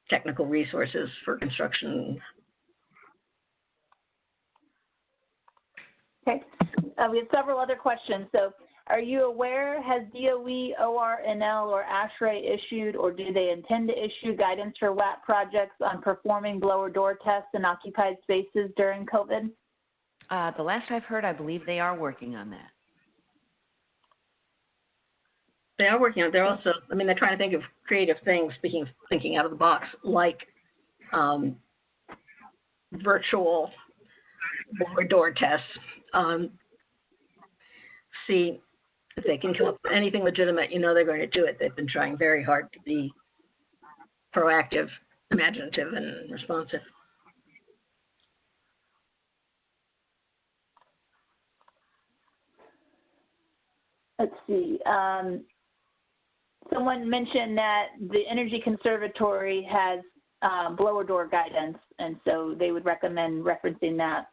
technical resources for construction. Okay, we have several other questions. So, are you aware, has DOE, ORNL, or ASHRAE issued, or do they intend to issue guidance for WAP projects on performing blower door tests in occupied spaces during COVID? The last I've heard, I believe they are working on that. They are working on it. They're also, they're trying to think of creative things, thinking out of the box, like virtual blower door tests. See if they can come up with anything legitimate. They're going to do it. They've been trying very hard to be proactive, imaginative, and responsive. Let's see. Someone mentioned that the Energy Conservatory has blower door guidance, and so they would recommend referencing that.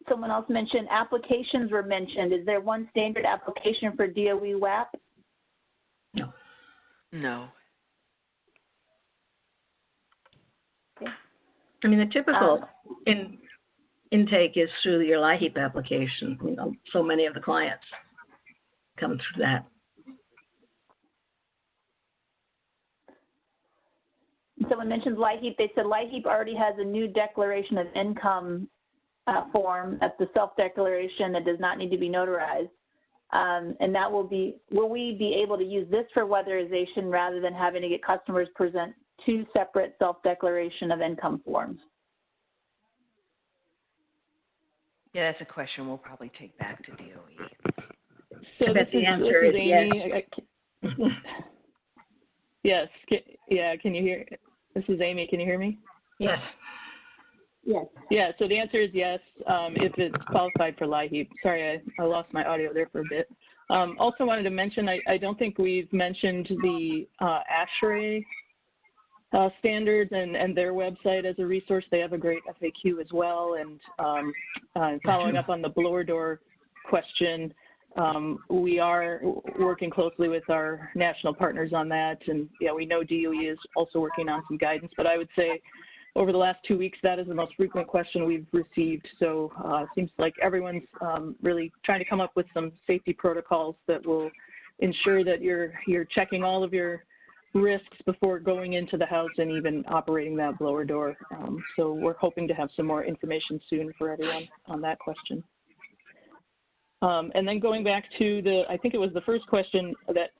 Someone else mentioned applications were mentioned. Is there one standard application for DOE WAP? No. No. Okay. The typical intake is through your LIHEAP application. So many of the clients come through that. Someone mentioned LIHEAP. They said LIHEAP already has a new declaration of income form. That's the self-declaration that does not need to be notarized. And that will we be able to use this for weatherization rather than having to get customers present two separate self-declaration of income forms? Yeah, that's a question we'll probably take back to DOE. So this the answer is Amy. Yes. Yes. Can you hear? This is Amy. Can you hear me? Yes. Yes. Yeah. So the answer is yes. If it's qualified for LIHEAP. Sorry, I lost my audio there for a bit. Also wanted to mention, I don't think we've mentioned the ASHRAE standards and their website as a resource. They have a great FAQ as well. And following up on the blower door question, we are working closely with our national partners on that. And yeah, we know DOE is also working on some guidance, but I would say over the last 2 weeks, that is the most frequent question we've received. So it seems like everyone's really trying to come up with some safety protocols that will ensure that you're checking all of your risks before going into the house and even operating that blower door. So we're hoping to have some more information soon for everyone on that question. And then going back to I think it was the first question that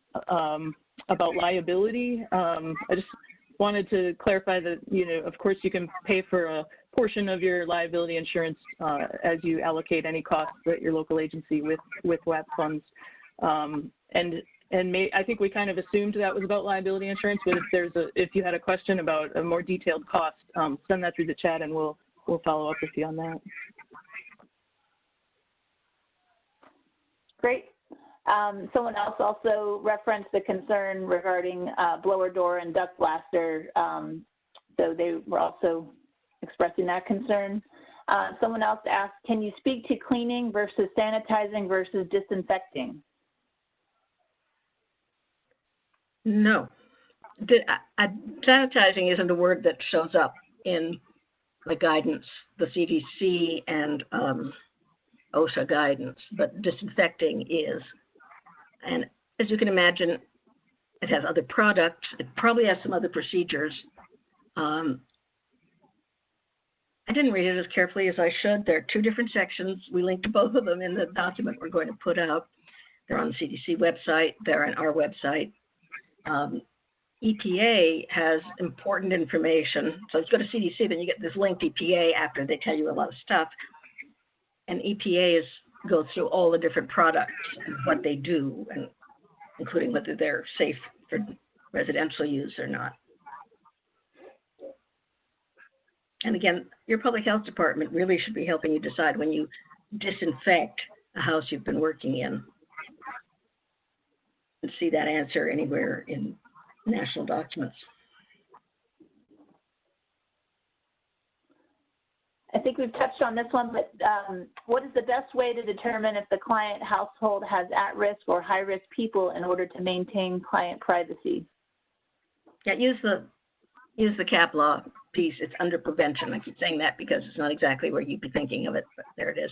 about liability. I just wanted to clarify that, of course you can pay for a portion of your liability insurance as you allocate any costs at your local agency with WAP funds. I think we kind of assumed that was about liability insurance, but if you had a question about a more detailed cost, send that through the chat and we'll follow up with you on that. Great. Someone else also referenced the concern regarding blower door and duct blaster. So they were also expressing that concern. Someone else asked, can you speak to cleaning versus sanitizing versus disinfecting? No. Sanitizing isn't a word that shows up in the guidance, the CDC and OSHA guidance, but disinfecting is. And as you can imagine, it has other products. It probably has some other procedures. I didn't read it as carefully as I should. There are two different sections. We link to both of them in the document we're going to put out. They're on the CDC website. They're on our website. EPA has important information. So if you go to CDC, then you get this link to EPA after they tell you a lot of stuff. And EPA goes through all the different products and what they do, and including whether they're safe for residential use or not. And again, your public health department really should be helping you decide when you disinfect a house you've been working in. And see that answer anywhere in national documents. I think we've touched on this one, but what is the best way to determine if the client household has at-risk or high-risk people in order to maintain client privacy? Yeah, use the CAP law piece. It's under prevention. I keep saying that because it's not exactly where you'd be thinking of it, but there it is.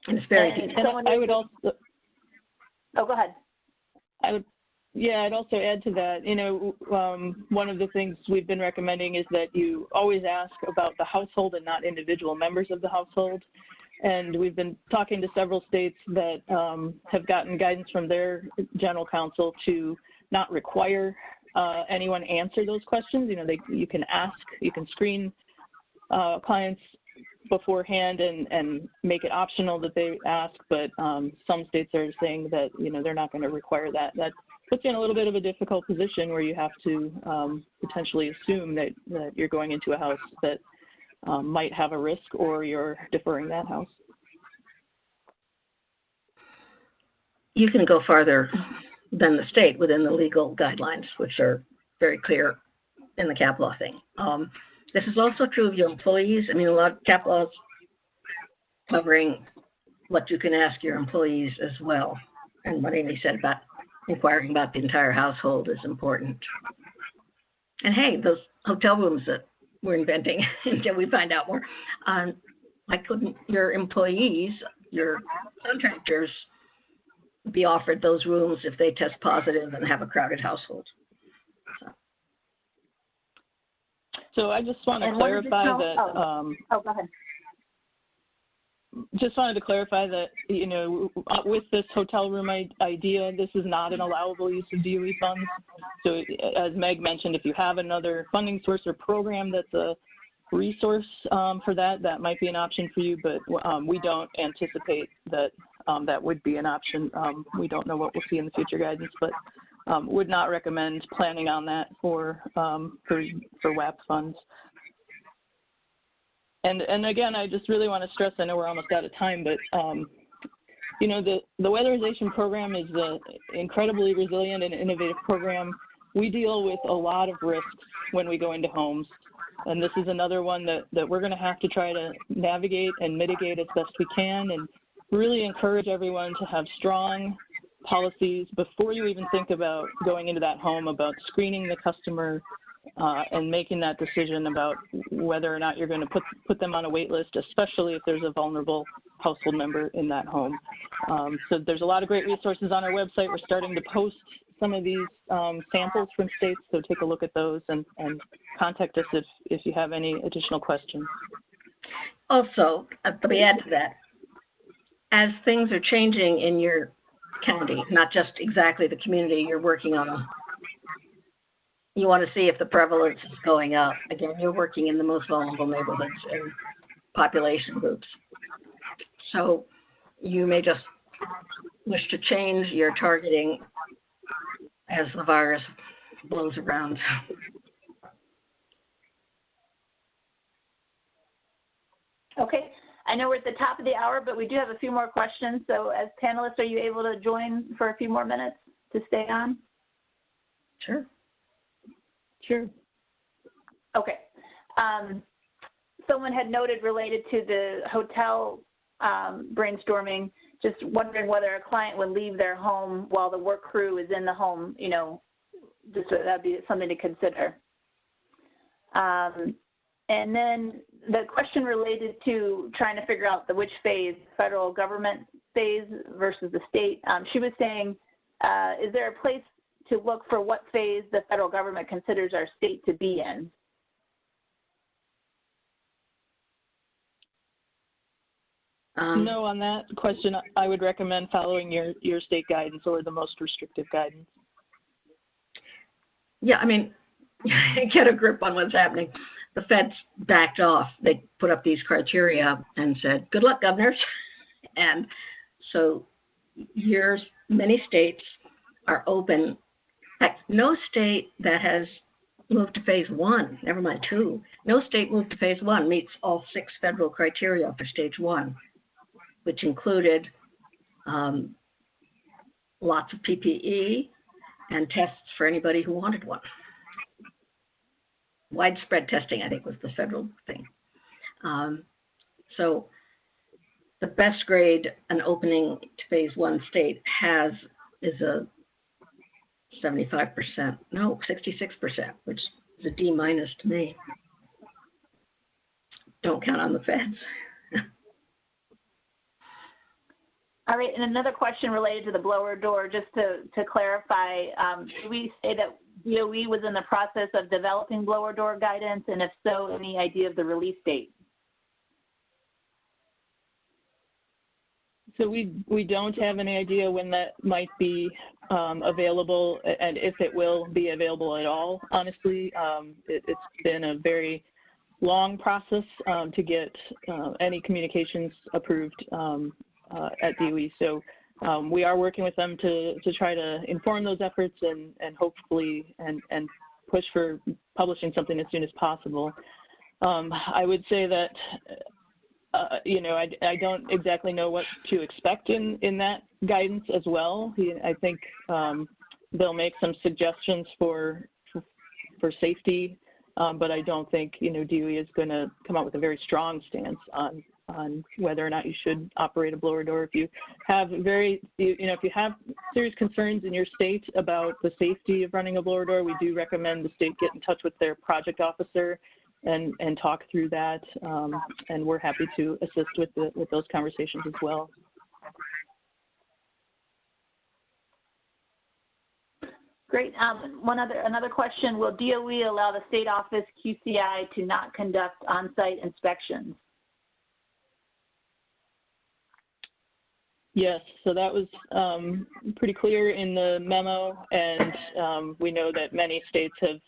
And it's very and I would also. Oh, go ahead. I'd also add to that, one of the things we've been recommending is that you always ask about the household and not individual members of the household. And we've been talking to several states that have gotten guidance from their general counsel to not require anyone answer those questions. You can ask, you can screen clients beforehand and make it optional that they ask, but some states are saying that, they're not going to require that. That puts you in a little bit of a difficult position where you have to potentially assume that you're going into a house that might have a risk, or you're deferring that house. You can go farther than the state within the legal guidelines, which are very clear in the CAP law thing. This is also true of your employees. I mean, a lot of CAP laws covering what you can ask your employees as well. And what Amy said about inquiring about the entire household is important. And hey, those hotel rooms that we're inventing until we find out more, why couldn't your employees, your contractors, be offered those rooms if they test positive and have a crowded household? So I just want to clarify that. Go ahead. Just wanted to clarify that, with this hotel room idea, this is not an allowable use of DOE funds. So as Meg mentioned, if you have another funding source or program that's a resource for that, that might be an option for you, but we don't anticipate that that would be an option. We don't know what we'll see in the future guidance, but would not recommend planning on that for WAP funds. And again, I just really want to stress, I know we're almost out of time, but the Weatherization program is an incredibly resilient and innovative program. We deal with a lot of risks when we go into homes, and this is another one that we're going to have to try to navigate and mitigate as best we can, and really encourage everyone to have strong policies before you even think about going into that home, about screening the customer and making that decision about whether or not you're going to put them on a wait list, especially if there's a vulnerable household member in that home. So there's a lot of great resources on our website. We're starting to post some of these samples from states, so take a look at those and contact us if you have any additional questions. Also, let me add to that. As things are changing in your county, not just exactly the community you're working on, you want to see if the prevalence is going up. Again, you're working in the most vulnerable neighborhoods and population groups. So you may just wish to change your targeting as the virus blows around. Okay. I know we're at the top of the hour, but we do have a few more questions. So as panelists, are you able to join for a few more minutes to stay on? Sure. Sure. Okay. Someone had noted related to the hotel brainstorming, just wondering whether a client would leave their home while the work crew is in the home, just so that'd be something to consider. And then the question related to trying to figure out which phase, federal government phase versus the state. She was saying, is there a place to look for what phase the federal government considers our state to be in? No, on that question, I would recommend following your state guidance or the most restrictive guidance. Yeah, I mean, get a grip on what's happening. The feds backed off. They put up these criteria and said, good luck, governors. And so many states are open. In fact, no state that has moved to phase 1, never mind 2, no state moved to phase 1 meets all 6 federal criteria for stage 1, which included lots of PPE and tests for anybody who wanted one. Widespread testing, I think, was the federal thing. So the best grade an opening to phase 1 state has is a 66%, which is a D- to me. Don't count on the feds. All right, and another question related to the blower door, just to clarify, we say that DOE was in the process of developing blower door guidance, and if so, any idea of the release date? So we don't have any idea when that might be available and if it will be available at all. Honestly, it's been a very long process to get any communications approved at DOE. So we are working with them to try to inform those efforts and hopefully and push for publishing something as soon as possible. I would say that I don't exactly know what to expect in that guidance as well. I think they'll make some suggestions for safety, but I don't think DOE is going to come out with a very strong stance on whether or not you should operate a blower door. If you have if you have serious concerns in your state about the safety of running a blower door, we do recommend the state get in touch with their project officer and talk through that, and we're happy to assist with those conversations as well. Great. Another question: will DOE allow the state office QCI to not conduct on-site inspections? Yes, so that was pretty clear in the memo, and we know that many states have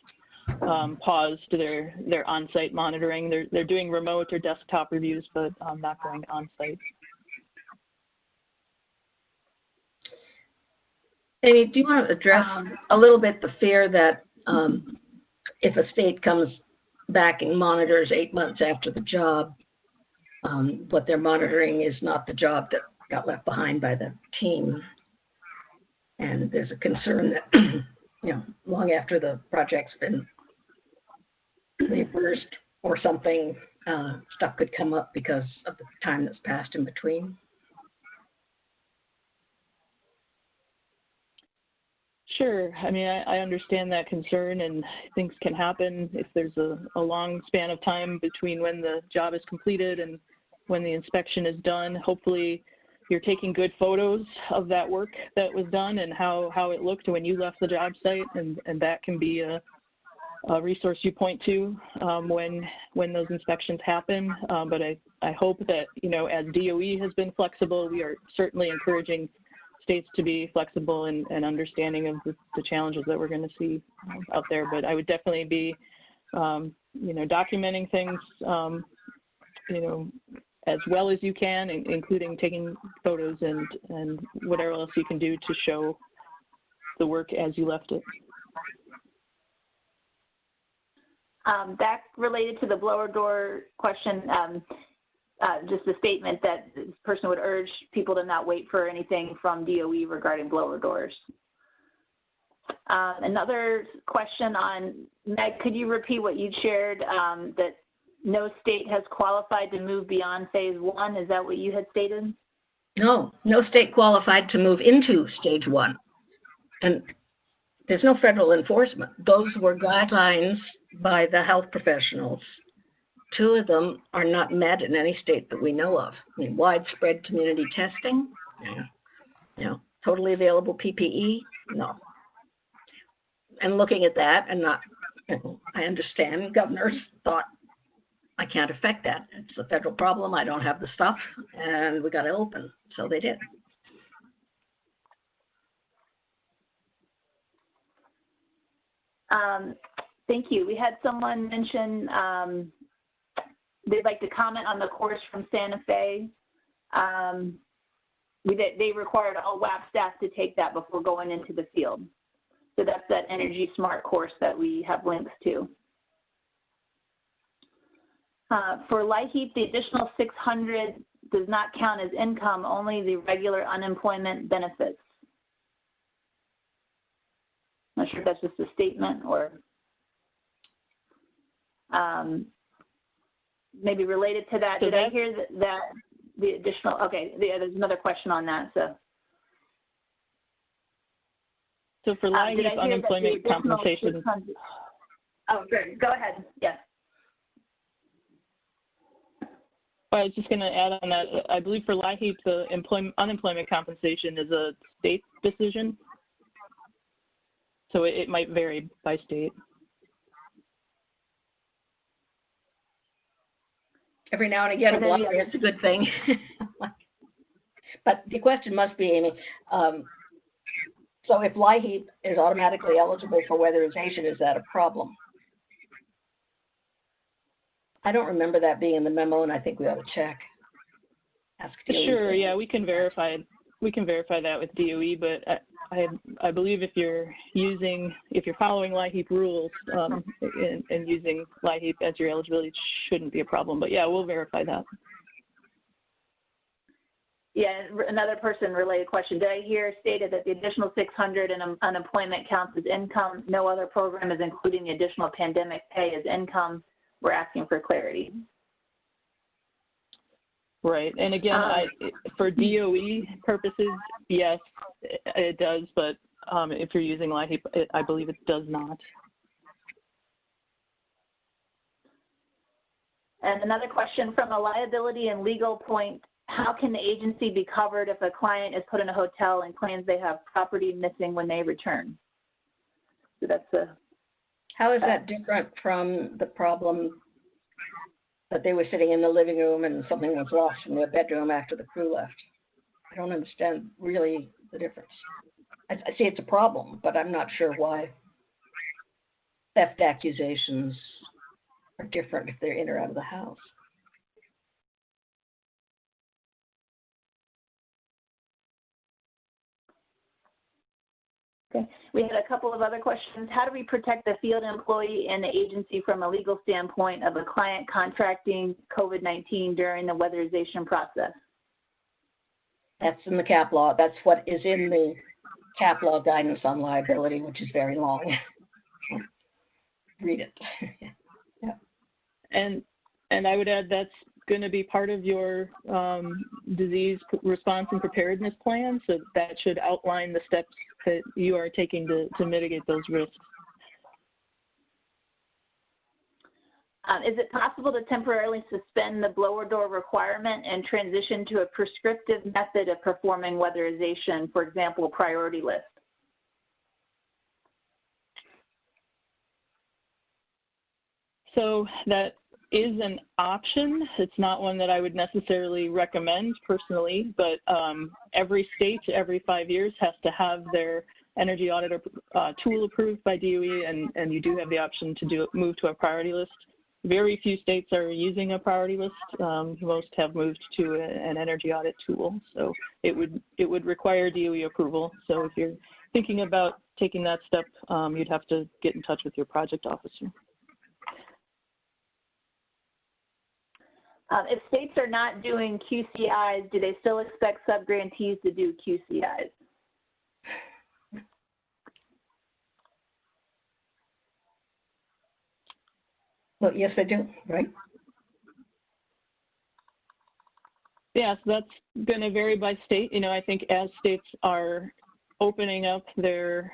paused their on-site monitoring. They're doing remote or desktop reviews, but not going on-site. Amy, do you want to address a little bit the fear that if a state comes back and monitors 8 months after the job, what they're monitoring is not the job that got left behind by the team, and there's a concern that long after the project's been reversed or something, stuff could come up because of the time that's passed in between. Sure. I mean, I understand that concern, and things can happen if there's a long span of time between when the job is completed and when the inspection is done. Hopefully you're taking good photos of that work that was done and how it looked when you left the job site, and that can be a resource you point to when those inspections happen. But I hope that, as DOE has been flexible, we are certainly encouraging states to be flexible and understanding of the challenges that we're going to see out there. But I would definitely be, documenting things, as well as you can, including taking photos and whatever else you can do to show the work as you left it. Back related to the blower door question, just a statement that this person would urge people to not wait for anything from DOE regarding blower doors. Another question on, Meg, could you repeat what you shared, that no state has qualified to move beyond phase 1? Is that what you had stated? No state qualified to move into stage 1. And there's no federal enforcement. Those were guidelines by the health professionals. 2 of them are not met in any state that we know of. I mean, widespread community testing, totally available PPE, no. And looking at that, and not, I understand governors thought I can't affect that. It's a federal problem. I don't have the stuff, and we got to open. So they did. Thank you. We had someone mention they'd like to comment on the course from Santa Fe. They required all WAP staff to take that before going into the field. So that's that Energy Smart course that we have links to. For LIHEAP, the additional $600 does not count as income, only the regular unemployment benefits. Not sure if that's just a statement or maybe related to that. So did I hear that the additional, okay, there's another question on that. So for LIHEAP unemployment compensation. Oh, good. Go ahead. Yes. I was just going to add on that. I believe for LIHEAP, the unemployment compensation is a state decision. So it might vary by state. Every now and again, it's a good thing. But the question must be, Amy, so if LIHEAP is automatically eligible for weatherization, is that a problem? I don't remember that being in the memo, and I think we ought to check. Sure, yeah, we can verify. We can verify that with DOE, but I believe if you're following LIHEAP rules and using LIHEAP as your eligibility, it shouldn't be a problem. But yeah, we'll verify that. Yeah, another person-related question. Did I hear stated that the additional $600 in unemployment counts as income? No other program is including the additional pandemic pay as income. We're asking for clarity. Right, and again, for DOE purposes, yes, it does, but if you're using LIHEAP, I believe it does not. And another question from a liability and legal point, how can the agency be covered if a client is put in a hotel and claims they have property missing when they return? So that's a... How is that different from the problem that they were sitting in the living room and something was lost in their bedroom after the crew left? I don't understand really the difference. I see it's a problem, but I'm not sure why theft accusations are different if they're in or out of the house. Okay. We had a couple of other questions. How do we protect the field employee and the agency from a legal standpoint of a client contracting COVID-19 during the weatherization process? That's in the CAP law. That's what is in the CAP law guidance on liability, which is very long. Read it. Yeah. And I would add that's going to be part of your disease response and preparedness plan. So that should outline the steps that you are taking to mitigate those risks. Is it possible to temporarily suspend the blower door requirement and transition to a prescriptive method of performing weatherization, for example, priority list? So that is an option. It's not one that I would necessarily recommend personally, but every state every 5 years has to have their energy audit tool approved by DOE, and you do have the option to move to a priority list. Very few states are using a priority list. Most have moved to an energy audit tool, so it would require DOE approval. So if you're thinking about taking that step, you'd have to get in touch with your project officer. If states are not doing QCIs, do they still expect subgrantees to do QCIs? Well, yes, they do, right? Yes, that's going to vary by state. You know, I think as states are opening up their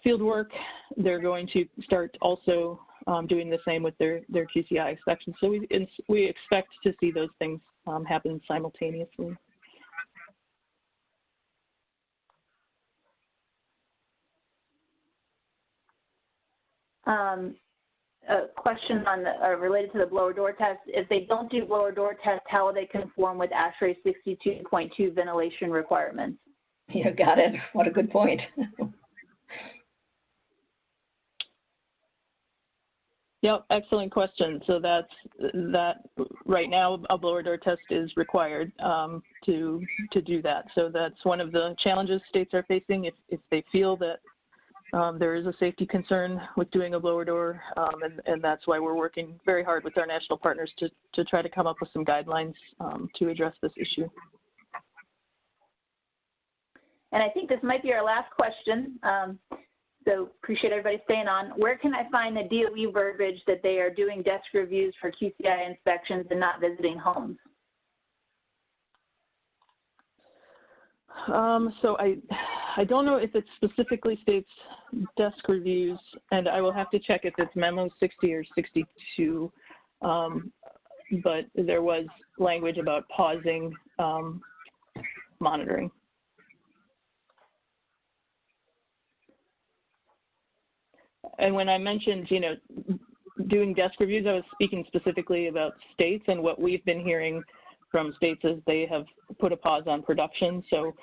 field work, they're going to start also doing the same with their QCI inspections. So we expect to see those things happen simultaneously. a question on related to the blower door test. If they don't do blower door test, how will they conform with ASHRAE 62.2 ventilation requirements? You got it. What a good point. Yep, excellent question. So that right now a blower door test is required to do that. So that's one of the challenges states are facing if they feel that there is a safety concern with doing a blower door, and that's why we're working very hard with our national partners to try to come up with some guidelines to address this issue. And I think this might be our last question. So appreciate everybody staying on. Where can I find the DOE verbiage that they are doing desk reviews for QCI inspections and not visiting homes? So I don't know if it specifically states desk reviews, and I will have to check if it's Memo 60 or 62, but there was language about pausing monitoring. And when I mentioned, doing desk reviews, I was speaking specifically about states, and what we've been hearing from states is they have put a pause on production. So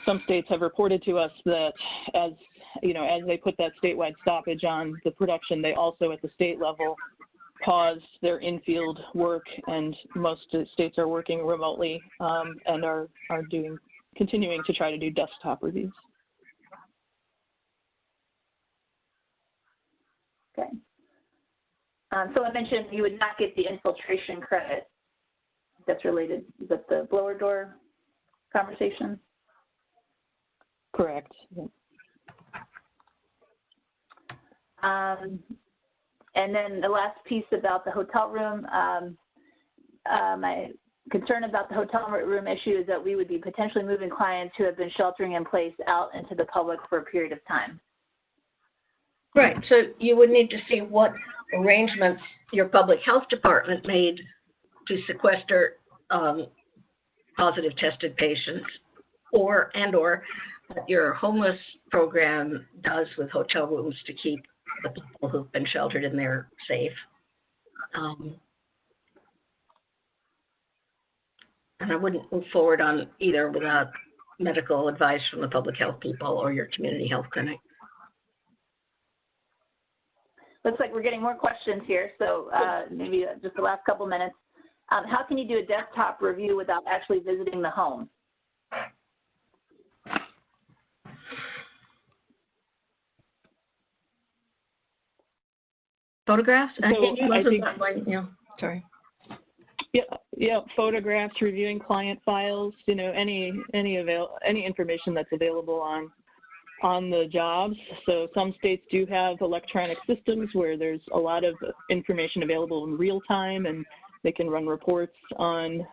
some states have reported to us that as they put that statewide stoppage on the production, they also at the state level paused their in-field work, and most states are working remotely and are continuing to try to do desktop reviews. Okay. So I mentioned you would not get the infiltration credit. That's related. Is that the blower door conversation? Correct. Yeah. And then the last piece about the hotel room, my concern about the hotel room issue is that we would be potentially moving clients who have been sheltering in place out into the public for a period of time. Right. So you would need to see what arrangements your public health department made to sequester positive tested patients, or what your homeless program does with hotel rooms to keep the people who've been sheltered in there safe. And I wouldn't move forward on either without medical advice from the public health people or your community health clinic. Looks like we're getting more questions here, so maybe just the last couple minutes. How can you do a desktop review without actually visiting the home? Photographs? Sorry. Yeah, photographs, reviewing client files, any information that's available on the jobs. So some states do have electronic systems where there's a lot of information available in real time, and they can run reports on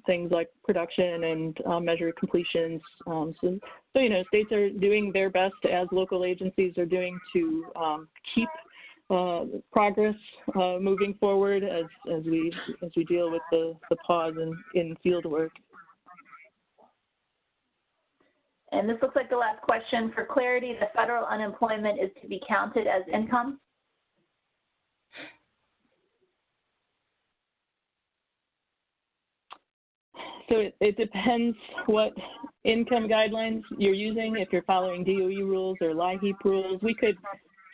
things like production and measure completions. So states are doing their best, as local agencies are doing, to keep progress moving forward as we deal with the pause in field work. And this looks like the last question. For clarity, the federal unemployment is to be counted as income? So it depends what income guidelines you're using. If you're following DOE rules or LIHEAP rules, we could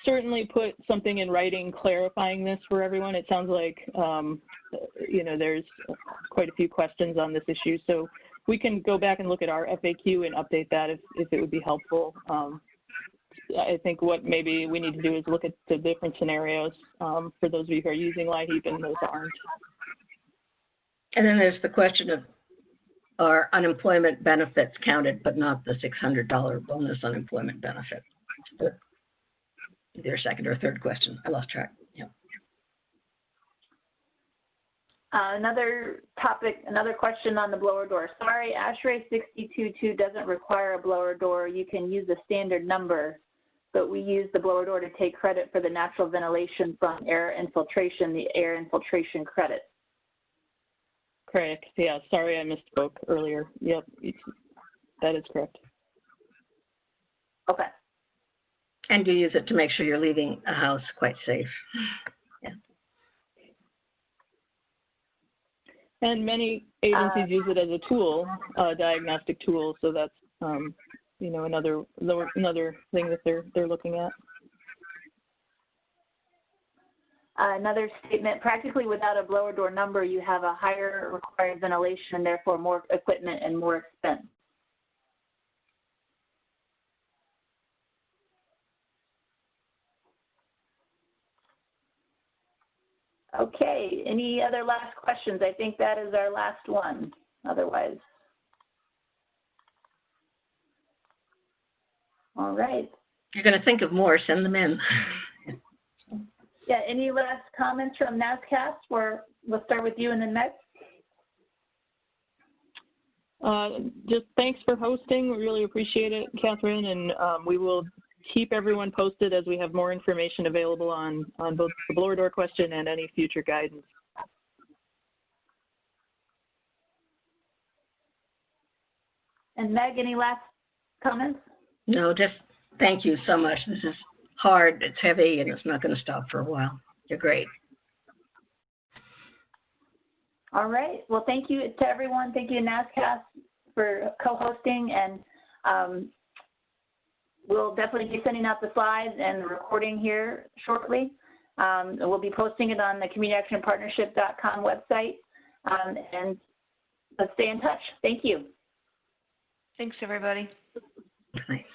certainly put something in writing clarifying this for everyone. It sounds like, there's quite a few questions on this issue. So we can go back and look at our FAQ and update that if it would be helpful. I think what maybe we need to do is look at the different scenarios for those of you who are using LIHEAP and those aren't. And then there's the question of, are unemployment benefits counted, but not the $600 bonus unemployment benefit? Either second or third question. I lost track. Yeah. Another topic, another question on the blower door. Sorry, ASHRAE 62.2 doesn't require a blower door. You can use a standard number, but we use the blower door to take credit for the natural ventilation from air infiltration, the air infiltration credit. Correct. Yeah, sorry I misspoke earlier. Yep, that is correct. Okay. And you use it to make sure you're leaving a house quite safe. Yeah. And many agencies use it as a tool, a diagnostic tool. So that's, you know, another thing that they're looking at. Another statement, practically without a blower door number, you have a higher required ventilation and therefore more equipment and more expense. Okay, any other last questions? I think that is our last one, otherwise. All right. You're going to think of more, send them in. Yeah, any last comments from NASCAS? We'll start with you and then Meg. Just thanks for hosting. We really appreciate it, Catherine, and we will keep everyone posted as we have more information available on both the blower door question and any future guidance. And Meg, any last comments? No, just thank you so much. This is hard, it's heavy, and it's not going to stop for a while. You're great. All right. Well, thank you to everyone. Thank you to NASCAS for co-hosting, and we'll definitely be sending out the slides and the recording here shortly. We'll be posting it on the communityactionpartnership.com website, and let's stay in touch. Thank you. Thanks, everybody. Bye.